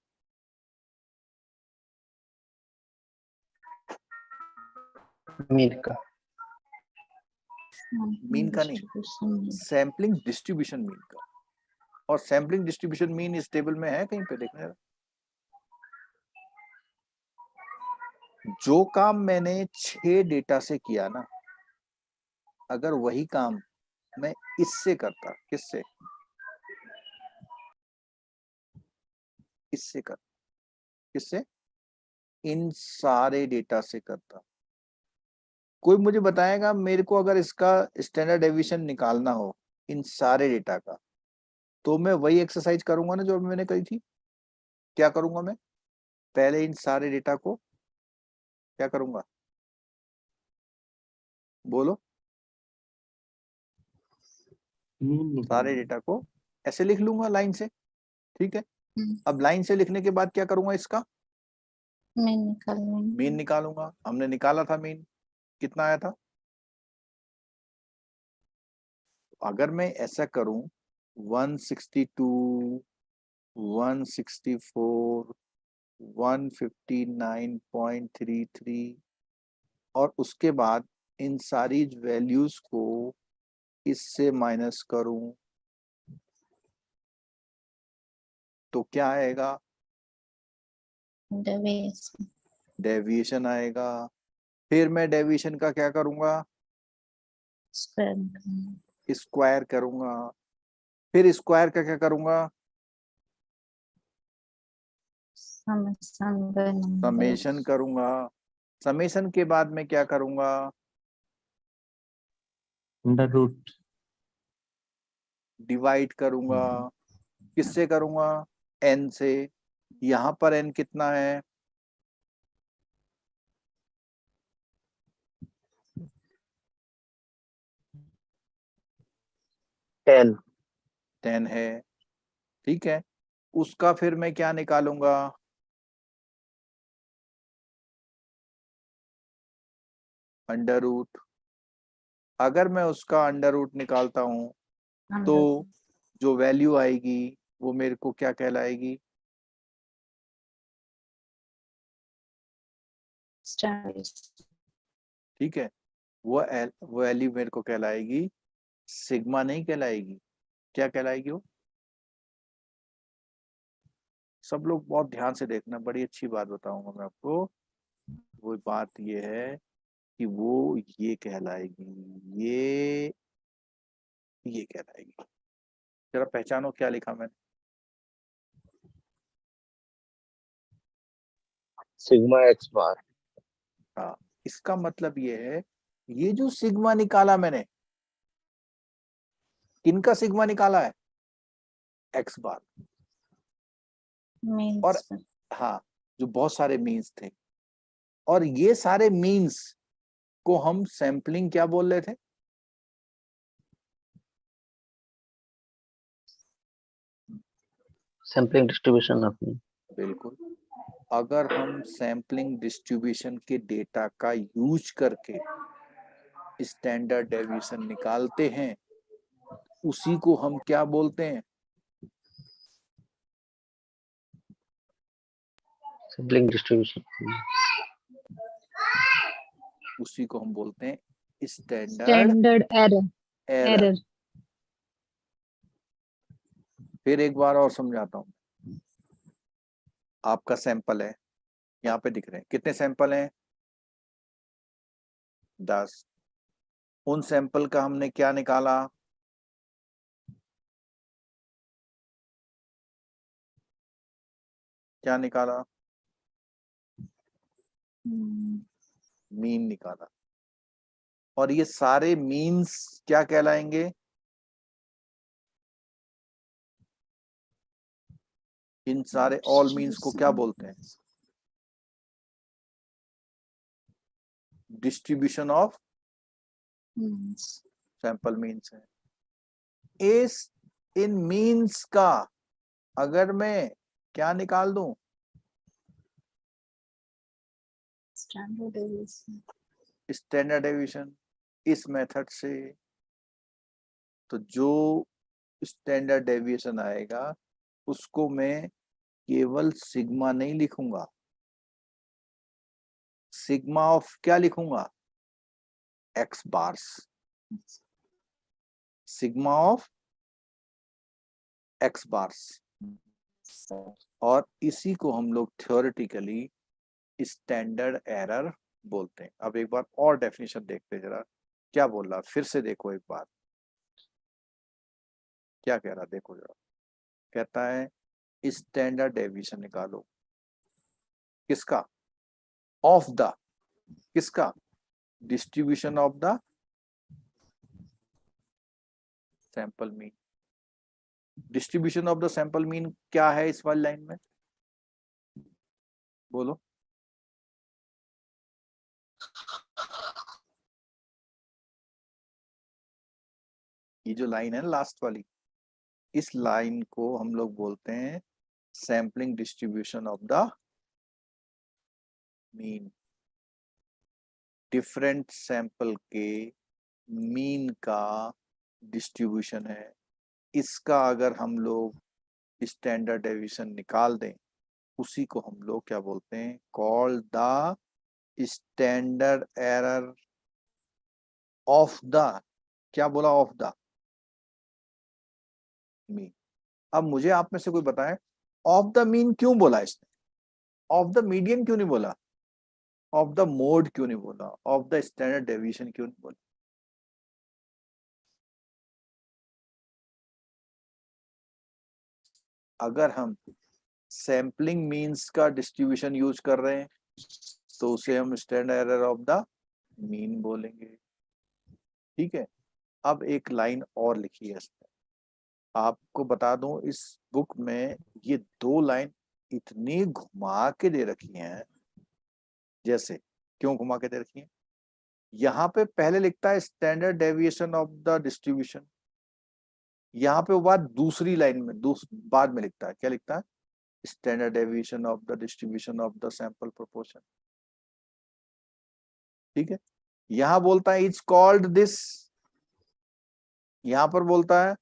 मीन का। मीन का नहीं, सैम्पलिंग डिस्ट्रीब्यूशन मीन का। और सैम्पलिंग डिस्ट्रीब्यूशन मीन इस टेबल में है कहीं पे? देखना जरा। जो काम मैंने 6 डेटा से किया ना, अगर वही काम मैं इससे करता, किससे? इससे कर, किससे? इन सारे डेटा से करता। कोई मुझे बताएगा मेरे को, अगर इसका स्टैंडर्ड डेविएशन निकालना हो इन सारे डेटा का, तो मैं वही एक्सरसाइज करूंगा ना जो मैंने करी थी। क्या करूंगा मैं? पहले इन सारे डेटा को क्या करूंगा? बोलो। सारे डेटा को ऐसे लिख लूंगा लाइन से, ठीक है। अब लाइन से लिखने के बाद क्या करूंगा? इसका मीन निकालूंगा। हमने निकाला था मीन, कितना आया था? अगर मैं ऐसा करूं 162, 164, 159.33 और उसके बाद इन सारी वैल्यूज को इससे माइनस करूं तो क्या आएगा? डेविएशन आएगा। फिर मैं डेविएशन का क्या करूंगा? स्क्वायर करूंगा। फिर स्क्वायर का क्या करूंगा? समेशन करूंगा। समेशन के बाद में क्या करूंगा? Under root. डिवाइड करूंगा। किससे करूंगा? n से। यहां पर n कितना है? टेन। 10 है, ठीक है। उसका फिर मैं क्या निकालूंगा? Under root. अगर मैं उसका अंडर रूट निकालता हूं तो जो वैल्यू आएगी वो मेरे को क्या कहलाएगी? ठीक है, वो वैल्यू मेरे को कहलाएगी सिग्मा, नहीं कहलाएगी। क्या कहलाएगी वो? सब लोग बहुत ध्यान से देखना, बड़ी अच्छी बात बताऊंगा मैं आपको। वो बात ये है कि वो ये कहलाएगी, ये कहलाएगी। जरा पहचानो क्या लिखा मैंने? सिग्मा एक्स बार। हाँ, इसका मतलब ये है, ये जो सिग्मा निकाला मैंने, किनका सिग्मा निकाला है? एक्स बार। और हाँ, जो बहुत सारे मीन्स थे, और ये सारे मीन्स को हम सैम्पलिंग क्या बोल रहे थे? सैम्पलिंग डिस्ट्रीब्यूशन अपनी। बिल्कुल। अगर हम सैम्पलिंग डिस्ट्रीब्यूशन के डेटा का यूज करके स्टैंडर्ड डेविएशन निकालते हैं, उसी को हम क्या बोलते हैं? Sampling distribution. उसी को हम बोलते हैं स्टैंडर्ड एरर। फिर एक बार और समझाता हूं। आपका सैंपल है, यहाँ पे दिख रहे हैं कितने सैंपल हैं? 10। उन सैंपल का हमने क्या निकाला? क्या निकाला? मीन निकाला। और ये सारे मीन्स क्या कहलाएंगे? इन सारे ऑल मीन्स को क्या बोलते हैं? Distribution of Means. Sample means है। इस इन मीन्स का अगर मैं क्या निकाल दूं? Standard deviation. स्टैंडर्ड डेविएशन इस मेथड से, तो जो स्टैंडर्ड डेविएशन आएगा उसको मैं केवल सिग्मा नहीं लिखूंगा, सिग्मा ऑफ क्या लिखूंगा? X bars, sigma of x bars. और इसी को हम लोग थ्योरेटिकली स्टैंडर्ड एरर बोलते हैं। अब एक बार और डेफिनेशन देखते हैं, जरा क्या बोल रहा, फिर से देखो एक बार क्या कह रहा, देखो जरा। कहता है स्टैंडर्ड डेविएशन निकालो, किसका? ऑफ द, किसका? Distribution of the sample mean. Distribution of the sample mean क्या है इस वाली लाइन में? बोलो। ये जो लाइन है लास्ट वाली, इस लाइन को हम लोग बोलते हैं sampling distribution of the mean. Different sample के मीन का डिस्ट्रीब्यूशन है। इसका अगर हम लोग स्टैंडर्ड डेविएशन निकाल दें, उसी को हम लोग क्या बोलते हैं? Call the standard error of the, क्या बोला? Of the mean. अब मुझे आप में से कोई बताए ऑफ द मीन क्यों बोला इसने? ऑफ द मीडियन क्यों नहीं बोला? ऑफ द मोड क्यों नहीं बोला? ऑफ द स्टैंडर्ड डेविएशन क्यों नहीं बोला? अगर हम सैम्पलिंग मीन्स का डिस्ट्रीब्यूशन यूज कर रहे हैं तो उसे हम standard error of the mean बोलेंगे। ठीक है। अब एक लाइन और लिखी है इसमें, आपको बता दूं इस बुक में ये दो लाइन इतनी घुमा के दे रखी हैं। जैसे क्यों घुमा के दे रखी हैं? यहाँ पे पहले लिखता है standard deviation of the distribution, यहाँ पे वो बात दूसरी लाइन में बाद में लिखता है। क्या लिखता है? Standard deviation of the distribution of the sample proportion. ठीक है। यहां बोलता है इज कॉल्ड दिस, यहां पर बोलता है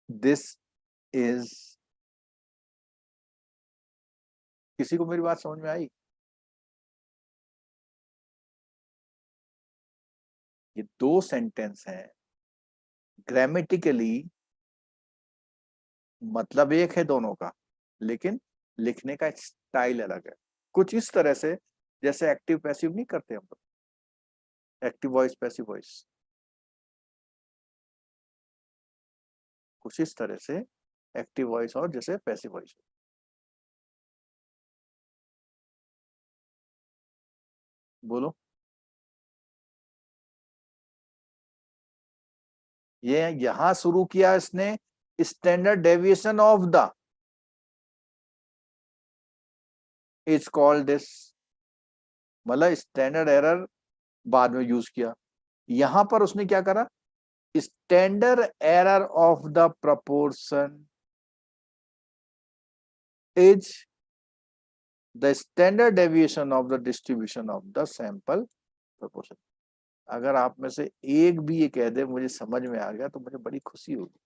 दिस इज। किसी को मेरी बात समझ में आई? ये दो सेंटेंस हैं, ग्रामेटिकली मतलब एक है दोनों का, लेकिन लिखने का स्टाइल अलग है। कुछ इस तरह से जैसे एक्टिव पैसिव नहीं करते हम लोग, एक्टिव वॉइस पैसिव वॉइस, कुछ इस तरह से एक्टिव वॉइस और जैसे पैसिव वॉइस। बोलो। ये यहां शुरू किया इसने standard deviation of the, is called this, मतलब स्टैंडर्ड एरर बाद में यूज किया। यहां पर उसने क्या करा? Standard error of the proportion is the standard deviation of the distribution of the sample proportion. अगर आप में से एक भी ये कह दे मुझे समझ में आ गया तो मुझे बड़ी खुशी होगी।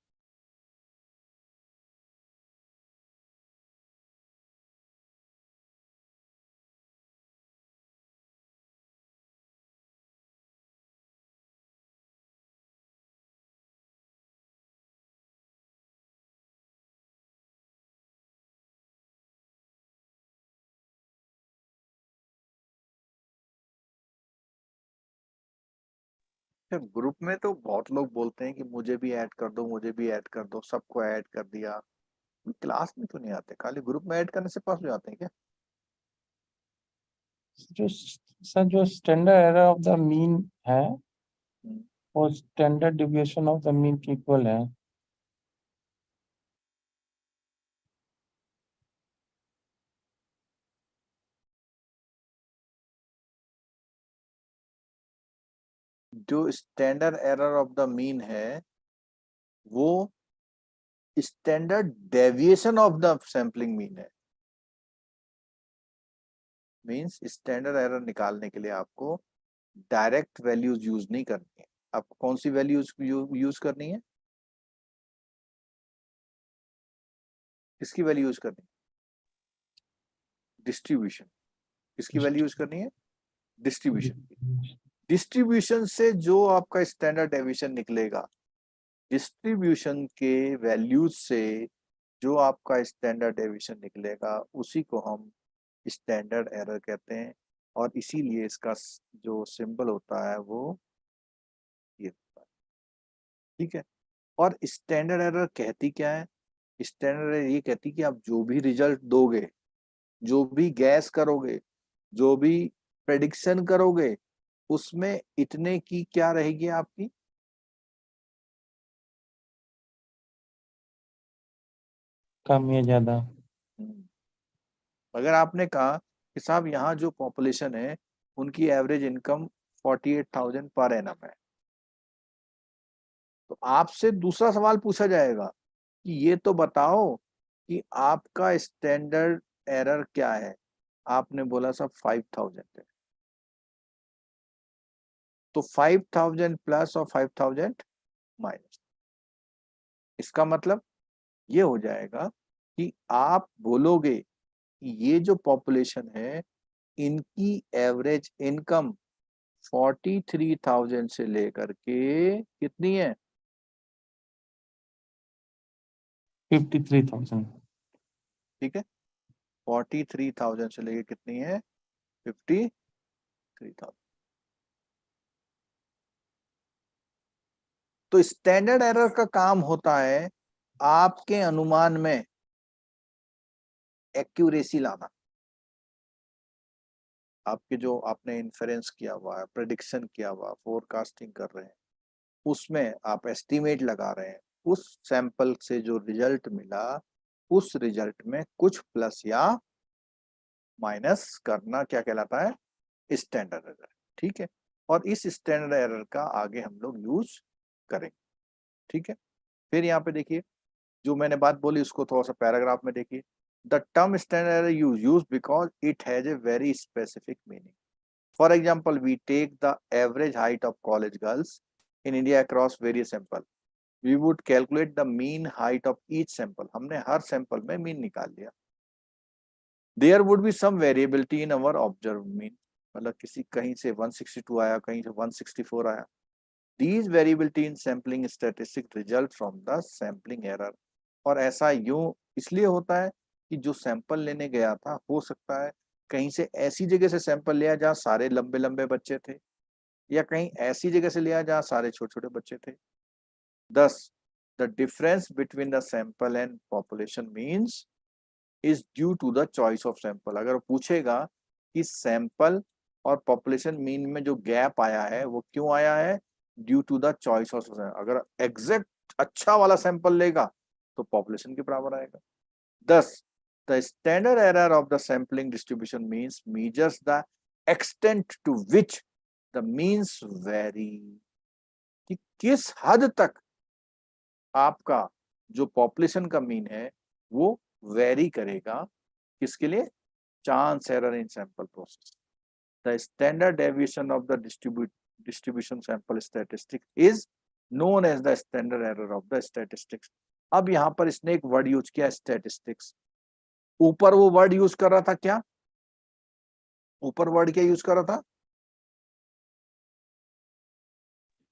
ग्रुप में तो बहुत लोग बोलते हैं कि मुझे भी ऐड कर दो, मुझे भी ऐड कर दो, सबको ऐड कर दिया। क्लास में तो नहीं आते, खाली ग्रुप में ऐड करने से पास हो जाते हैं क्या? जो सर जो standard error of the mean है और standard deviation of the mean के इक्वल है। जो standard error of the mean है वो standard deviation of the sampling mean है। मीन्स स्टैंडर्ड एरर निकालने के लिए आपको डायरेक्ट वैल्यूज यूज नहीं करनी है। आपको कौन सी वैल्यूज यूज करनी है? किसकी वैल्यू यूज करनी है? डिस्ट्रीब्यूशन। किसकी वैल्यू यूज करनी है? डिस्ट्रीब्यूशन की। डिस्ट्रीब्यूशन से जो आपका स्टैंडर्ड डेविएशन निकलेगा, डिस्ट्रीब्यूशन के वैल्यूज से जो आपका स्टैंडर्ड डेविएशन निकलेगा उसी को हम स्टैंडर्ड एरर कहते हैं। और इसीलिए इसका जो सिंबल होता है वो ये होता है। ठीक है। और स्टैंडर्ड एरर कहती क्या है? स्टैंडर्ड एरर ये कहती कि आप जो भी रिजल्ट दोगे, जो भी गैस करोगे, जो भी प्रेडिक्शन करोगे, उसमें इतने की क्या रहेगी आपकी? कम या ज्यादा। अगर आपने कहा कि साहब यहाँ जो पॉपुलेशन है उनकी एवरेज इनकम 48,000 पर एनम है, तो आपसे दूसरा सवाल पूछा जाएगा कि ये तो बताओ कि आपका स्टैंडर्ड एरर क्या है। आपने बोला साहब 5,000 है, तो 5,000 प्लस और 5,000 माइनस। इसका मतलब ये हो जाएगा कि आप बोलोगे कि ये जो पॉपुलेशन है इनकी एवरेज इनकम 43,000 से लेकर के कितनी है? 53,000। ठीक है, 43,000 से लेकर कितनी है? 53,000। तो स्टैंडर्ड एरर का काम होता है आपके अनुमान में एक्यूरेसी लाना। आपके जो आपने इन्फेरेंस किया हुआ है, प्रेडिक्शन किया हुआ, फोरकास्टिंग कर रहे हैं, उसमें आप एस्टिमेट लगा रहे हैं, उस सैंपल से जो रिजल्ट मिला उस रिजल्ट में कुछ प्लस या माइनस करना क्या कहलाता है? Standard error. ठीक है। और इस स्टैंडर्ड एरर का आगे हम लोग यूज करेंगे। ठीक है। फिर यहाँ पे देखिए जो मैंने बात बोली उसको थोड़ा सा पैराग्राफ में देखिए। The term standard error use because it has a very specific meaning. For example we take the average height of college girls in India across various sample, we would calculate the mean height of each sample. हमने हर सैंपल में मीन निकाल लिया। There would be some variability in our observe mean, मतलब किसी कहीं से 162 आया, कहीं से 164 आया। These variability in sampling statistic result from the sampling error। और ऐसा यूं इसलिए होता है कि जो सैंपल लेने गया था हो सकता है कहीं से ऐसी जगह से सैंपल लिया जहाँ सारे लंबे लंबे बच्चे थे, या कहीं ऐसी जगह से लिया जहाँ सारे छोटे छोटे बच्चे थे। Thus, the difference between the sample and population means is due to the choice of sample। अगर पूछेगा कि सैंपल और पॉपुलेशन मीन में जो गैप आया है वो क्यों आया है, due to the choice of. अगर एग्जैक्ट अच्छा वाला सैंपल लेगा तो पॉपुलेशन के बराबर आएगा। दस, the standard error of the sampling distribution means measures the extent to which the means vary, कि किस हद तक आपका जो पॉपुलेशन का मीन है वो वेरी करेगा। किसके लिए? Chance error in sample process. The standard deviation of the distribution sample statistics is known as the standard error of the statistics. अब यहां पर इसने एक वर्ड यूज किया, स्टैटिस्टिक्स। ऊपर वो वर्ड यूज कर रहा था क्या? ऊपर वर्ड क्या यूज कर रहा था?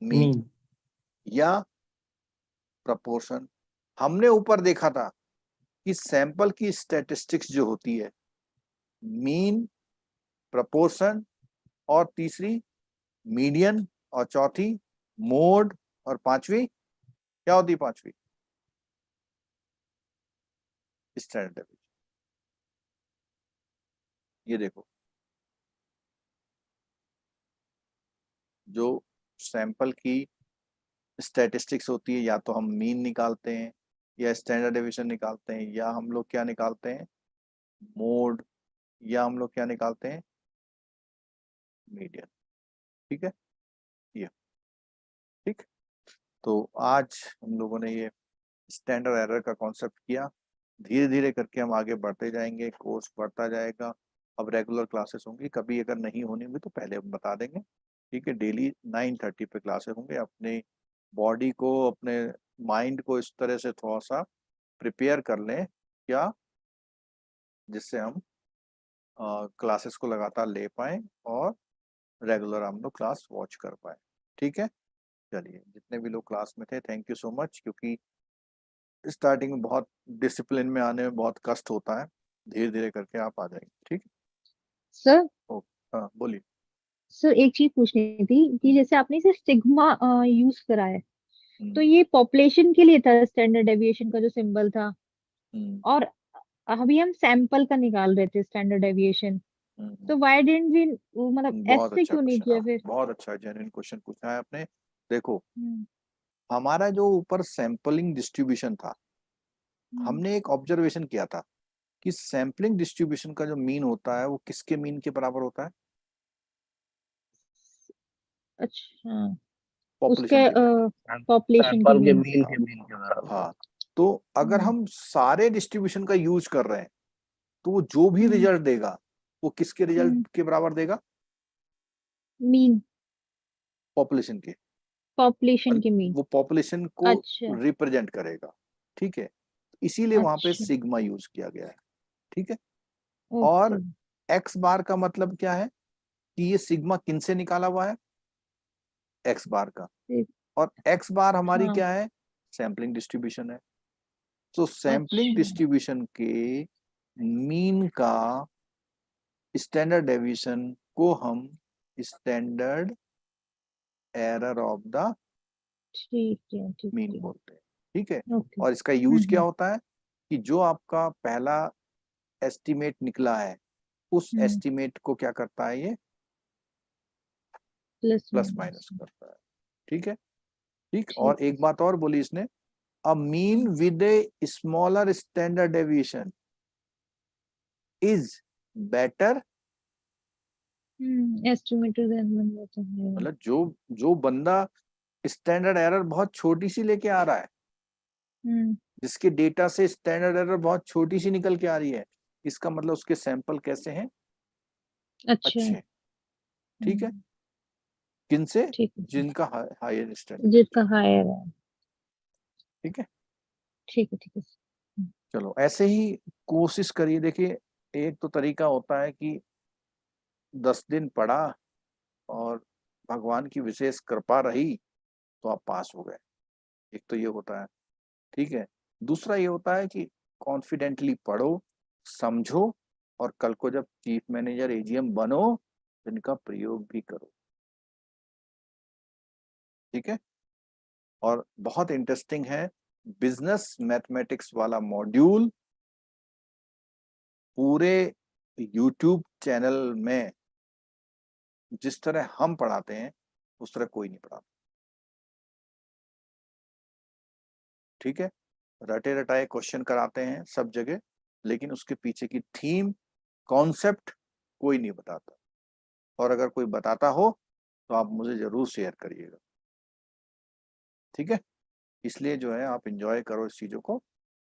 Mean mean. या प्रपोर्शन। हमने ऊपर देखा था कि सैंपल की स्टैटिस्टिक्स जो होती है मीन, प्रपोर्शन, और तीसरी मीडियन, और चौथी मोड, और पांचवी क्या होती है? पांचवी स्टैंडर्ड डेविएशन। ये देखो जो सैंपल की स्टैटिस्टिक्स होती है, या तो हम मीन निकालते हैं या स्टैंडर्ड डेविएशन निकालते हैं, या हम लोग क्या निकालते हैं, मोड, या हम लोग क्या निकालते हैं, मीडियन। ठीक है, ये ठीक। तो आज हम लोगों ने ये स्टैंडर्ड एरर का कॉन्सेप्ट किया। धीरे धीरे करके हम आगे बढ़ते जाएंगे, कोर्स बढ़ता जाएगा। अब रेगुलर क्लासेस होंगी, कभी अगर नहीं होनी होगी तो पहले हम बता देंगे। ठीक है, डेली 9:30 पे क्लासेस होंगे। अपने बॉडी को, अपने माइंड को इस तरह से थोड़ा सा प्रिपेयर कर लें क्या, जिससे हम क्लासेस को लगातार ले पाए और रेगुलर हम लोग क्लास वॉच कर पाए। ठीक है, चलिए, जितने भी लोग क्लास में थे थैंक यू सो मच, क्योंकि स्टार्टिंग में बहुत डिसिप्लिन में आने में बहुत कष्ट होता है, धीरे धीरे करके आप आ जाएंगे। ठीक सर है, हाँ बोलिए। सर एक चीज पूछनी थी कि जैसे आपने इसे सिग्मा यूज करा है, तो ये पॉपुलेशन के लिए था स्टैंडर्ड डेविएशन का जो सिंबल था, और अभी हम सैंपल का निकाल रहे थे स्टैंडर्ड डेविएशन, तो व्हाई डिडंट वी मतलब बहुत ऐसे अच्छा क्यों नहीं क्वेश्चन, किया फिर? बहुत अच्छा जेन्युइन क्वेश्चन पूछा है आपने। देखो, हम्म, हमारा जो ऊपर सैंपलिंग डिस्ट्रीब्यूशन था, हमने एक ऑब्जर्वेशन किया था कि सैंपलिंग डिस्ट्रीब्यूशन का जो मीन होता है वो किसके मीन के बराबर होता है, अच्छा, पॉपुलेशन उसके के मीन। पॉपुलेशन के सैंपल के मीन। मीन के बराबर। हाँ, तो अगर हम सारे डिस्ट्रीब्यूशन का यूज कर रहे हैं तो वो जो भी रिजल्ट देगा वो किसके रिजल्ट के बराबर देगा, मीन, पॉपुलेशन के। पॉपुलेशन के मीन। वो पॉपुलेशन को अच्छा रिप्रेजेंट करेगा। ठीक है, इसीलिए वहां पे अच्छा, सिग्मा यूज किया गया है। ठीक है, ओके। और एक्स बार का मतलब क्या है कि ये सिग्मा किन से निकाला हुआ है, एक्स बार का, और एक्स बार हमारी हाँ, क्या है, सैंपलिंग डिस्ट्रीब्यूशन है। तो सैंपलिंग अच्छा डिस्ट्रीब्यूशन के मीन का स्टैंडर्ड डेविएशन को हम स्टैंडर्ड एरर ऑफ द ठीक है, ठीक मीन है, बोलते हैं। ठीक है, ओके। और इसका यूज क्या होता है कि जो आपका पहला एस्टिमेट निकला है उस एस्टिमेट को क्या करता है, ये प्लस प्लस माइनस। माइनस करता है। ठीक है, ठीक। ठीक और है। एक बात और बोली इसने, a mean with a smaller standard deviation is better. Estimated then होता है। मतलब जो जो बंदा स्टैंडर्ड एरर बहुत छोटी सी लेके आ रहा है, हम्म, जिसके डेटा से स्टैंडर्ड एरर बहुत छोटी सी निकल के आ रही है, इसका मतलब उसके सैंपल कैसे हैं, अच्छा। अच्छे। ठीक है, हम्म, किनसे, ठीक है, जिनका हायर स्टैंडर्ड। जिसका हायर है। ठीक है, ठीक है, ठीक है। चलो ऐसे ही कोशिश करिए। देखिए, एक तो तरीका होता है कि 10 दिन पढ़ा और भगवान की विशेष कृपा रही तो आप पास हो गए, एक तो ये होता है। ठीक है, दूसरा ये होता है कि कॉन्फिडेंटली पढ़ो, समझो, और कल को जब चीफ मैनेजर एजीएम बनो तो इनका प्रयोग भी करो। ठीक है, और बहुत इंटरेस्टिंग है बिजनेस मैथमेटिक्स वाला मॉड्यूल, पूरे यूट्यूब चैनल में जिस तरह हम पढ़ाते हैं उस तरह कोई नहीं पढ़ाता। ठीक है, रटे रटाए क्वेश्चन कराते हैं सब जगह, लेकिन उसके पीछे की थीम, कॉन्सेप्ट कोई नहीं बताता, और अगर कोई बताता हो तो आप मुझे जरूर शेयर करिएगा। ठीक है, इसलिए जो है आप एंजॉय करो इस चीजों को,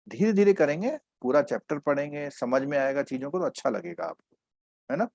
धीरे धीरे करेंगे, पूरा चैप्टर पढ़ेंगे, समझ में आएगा चीजों को तो अच्छा लगेगा आपको, है ना।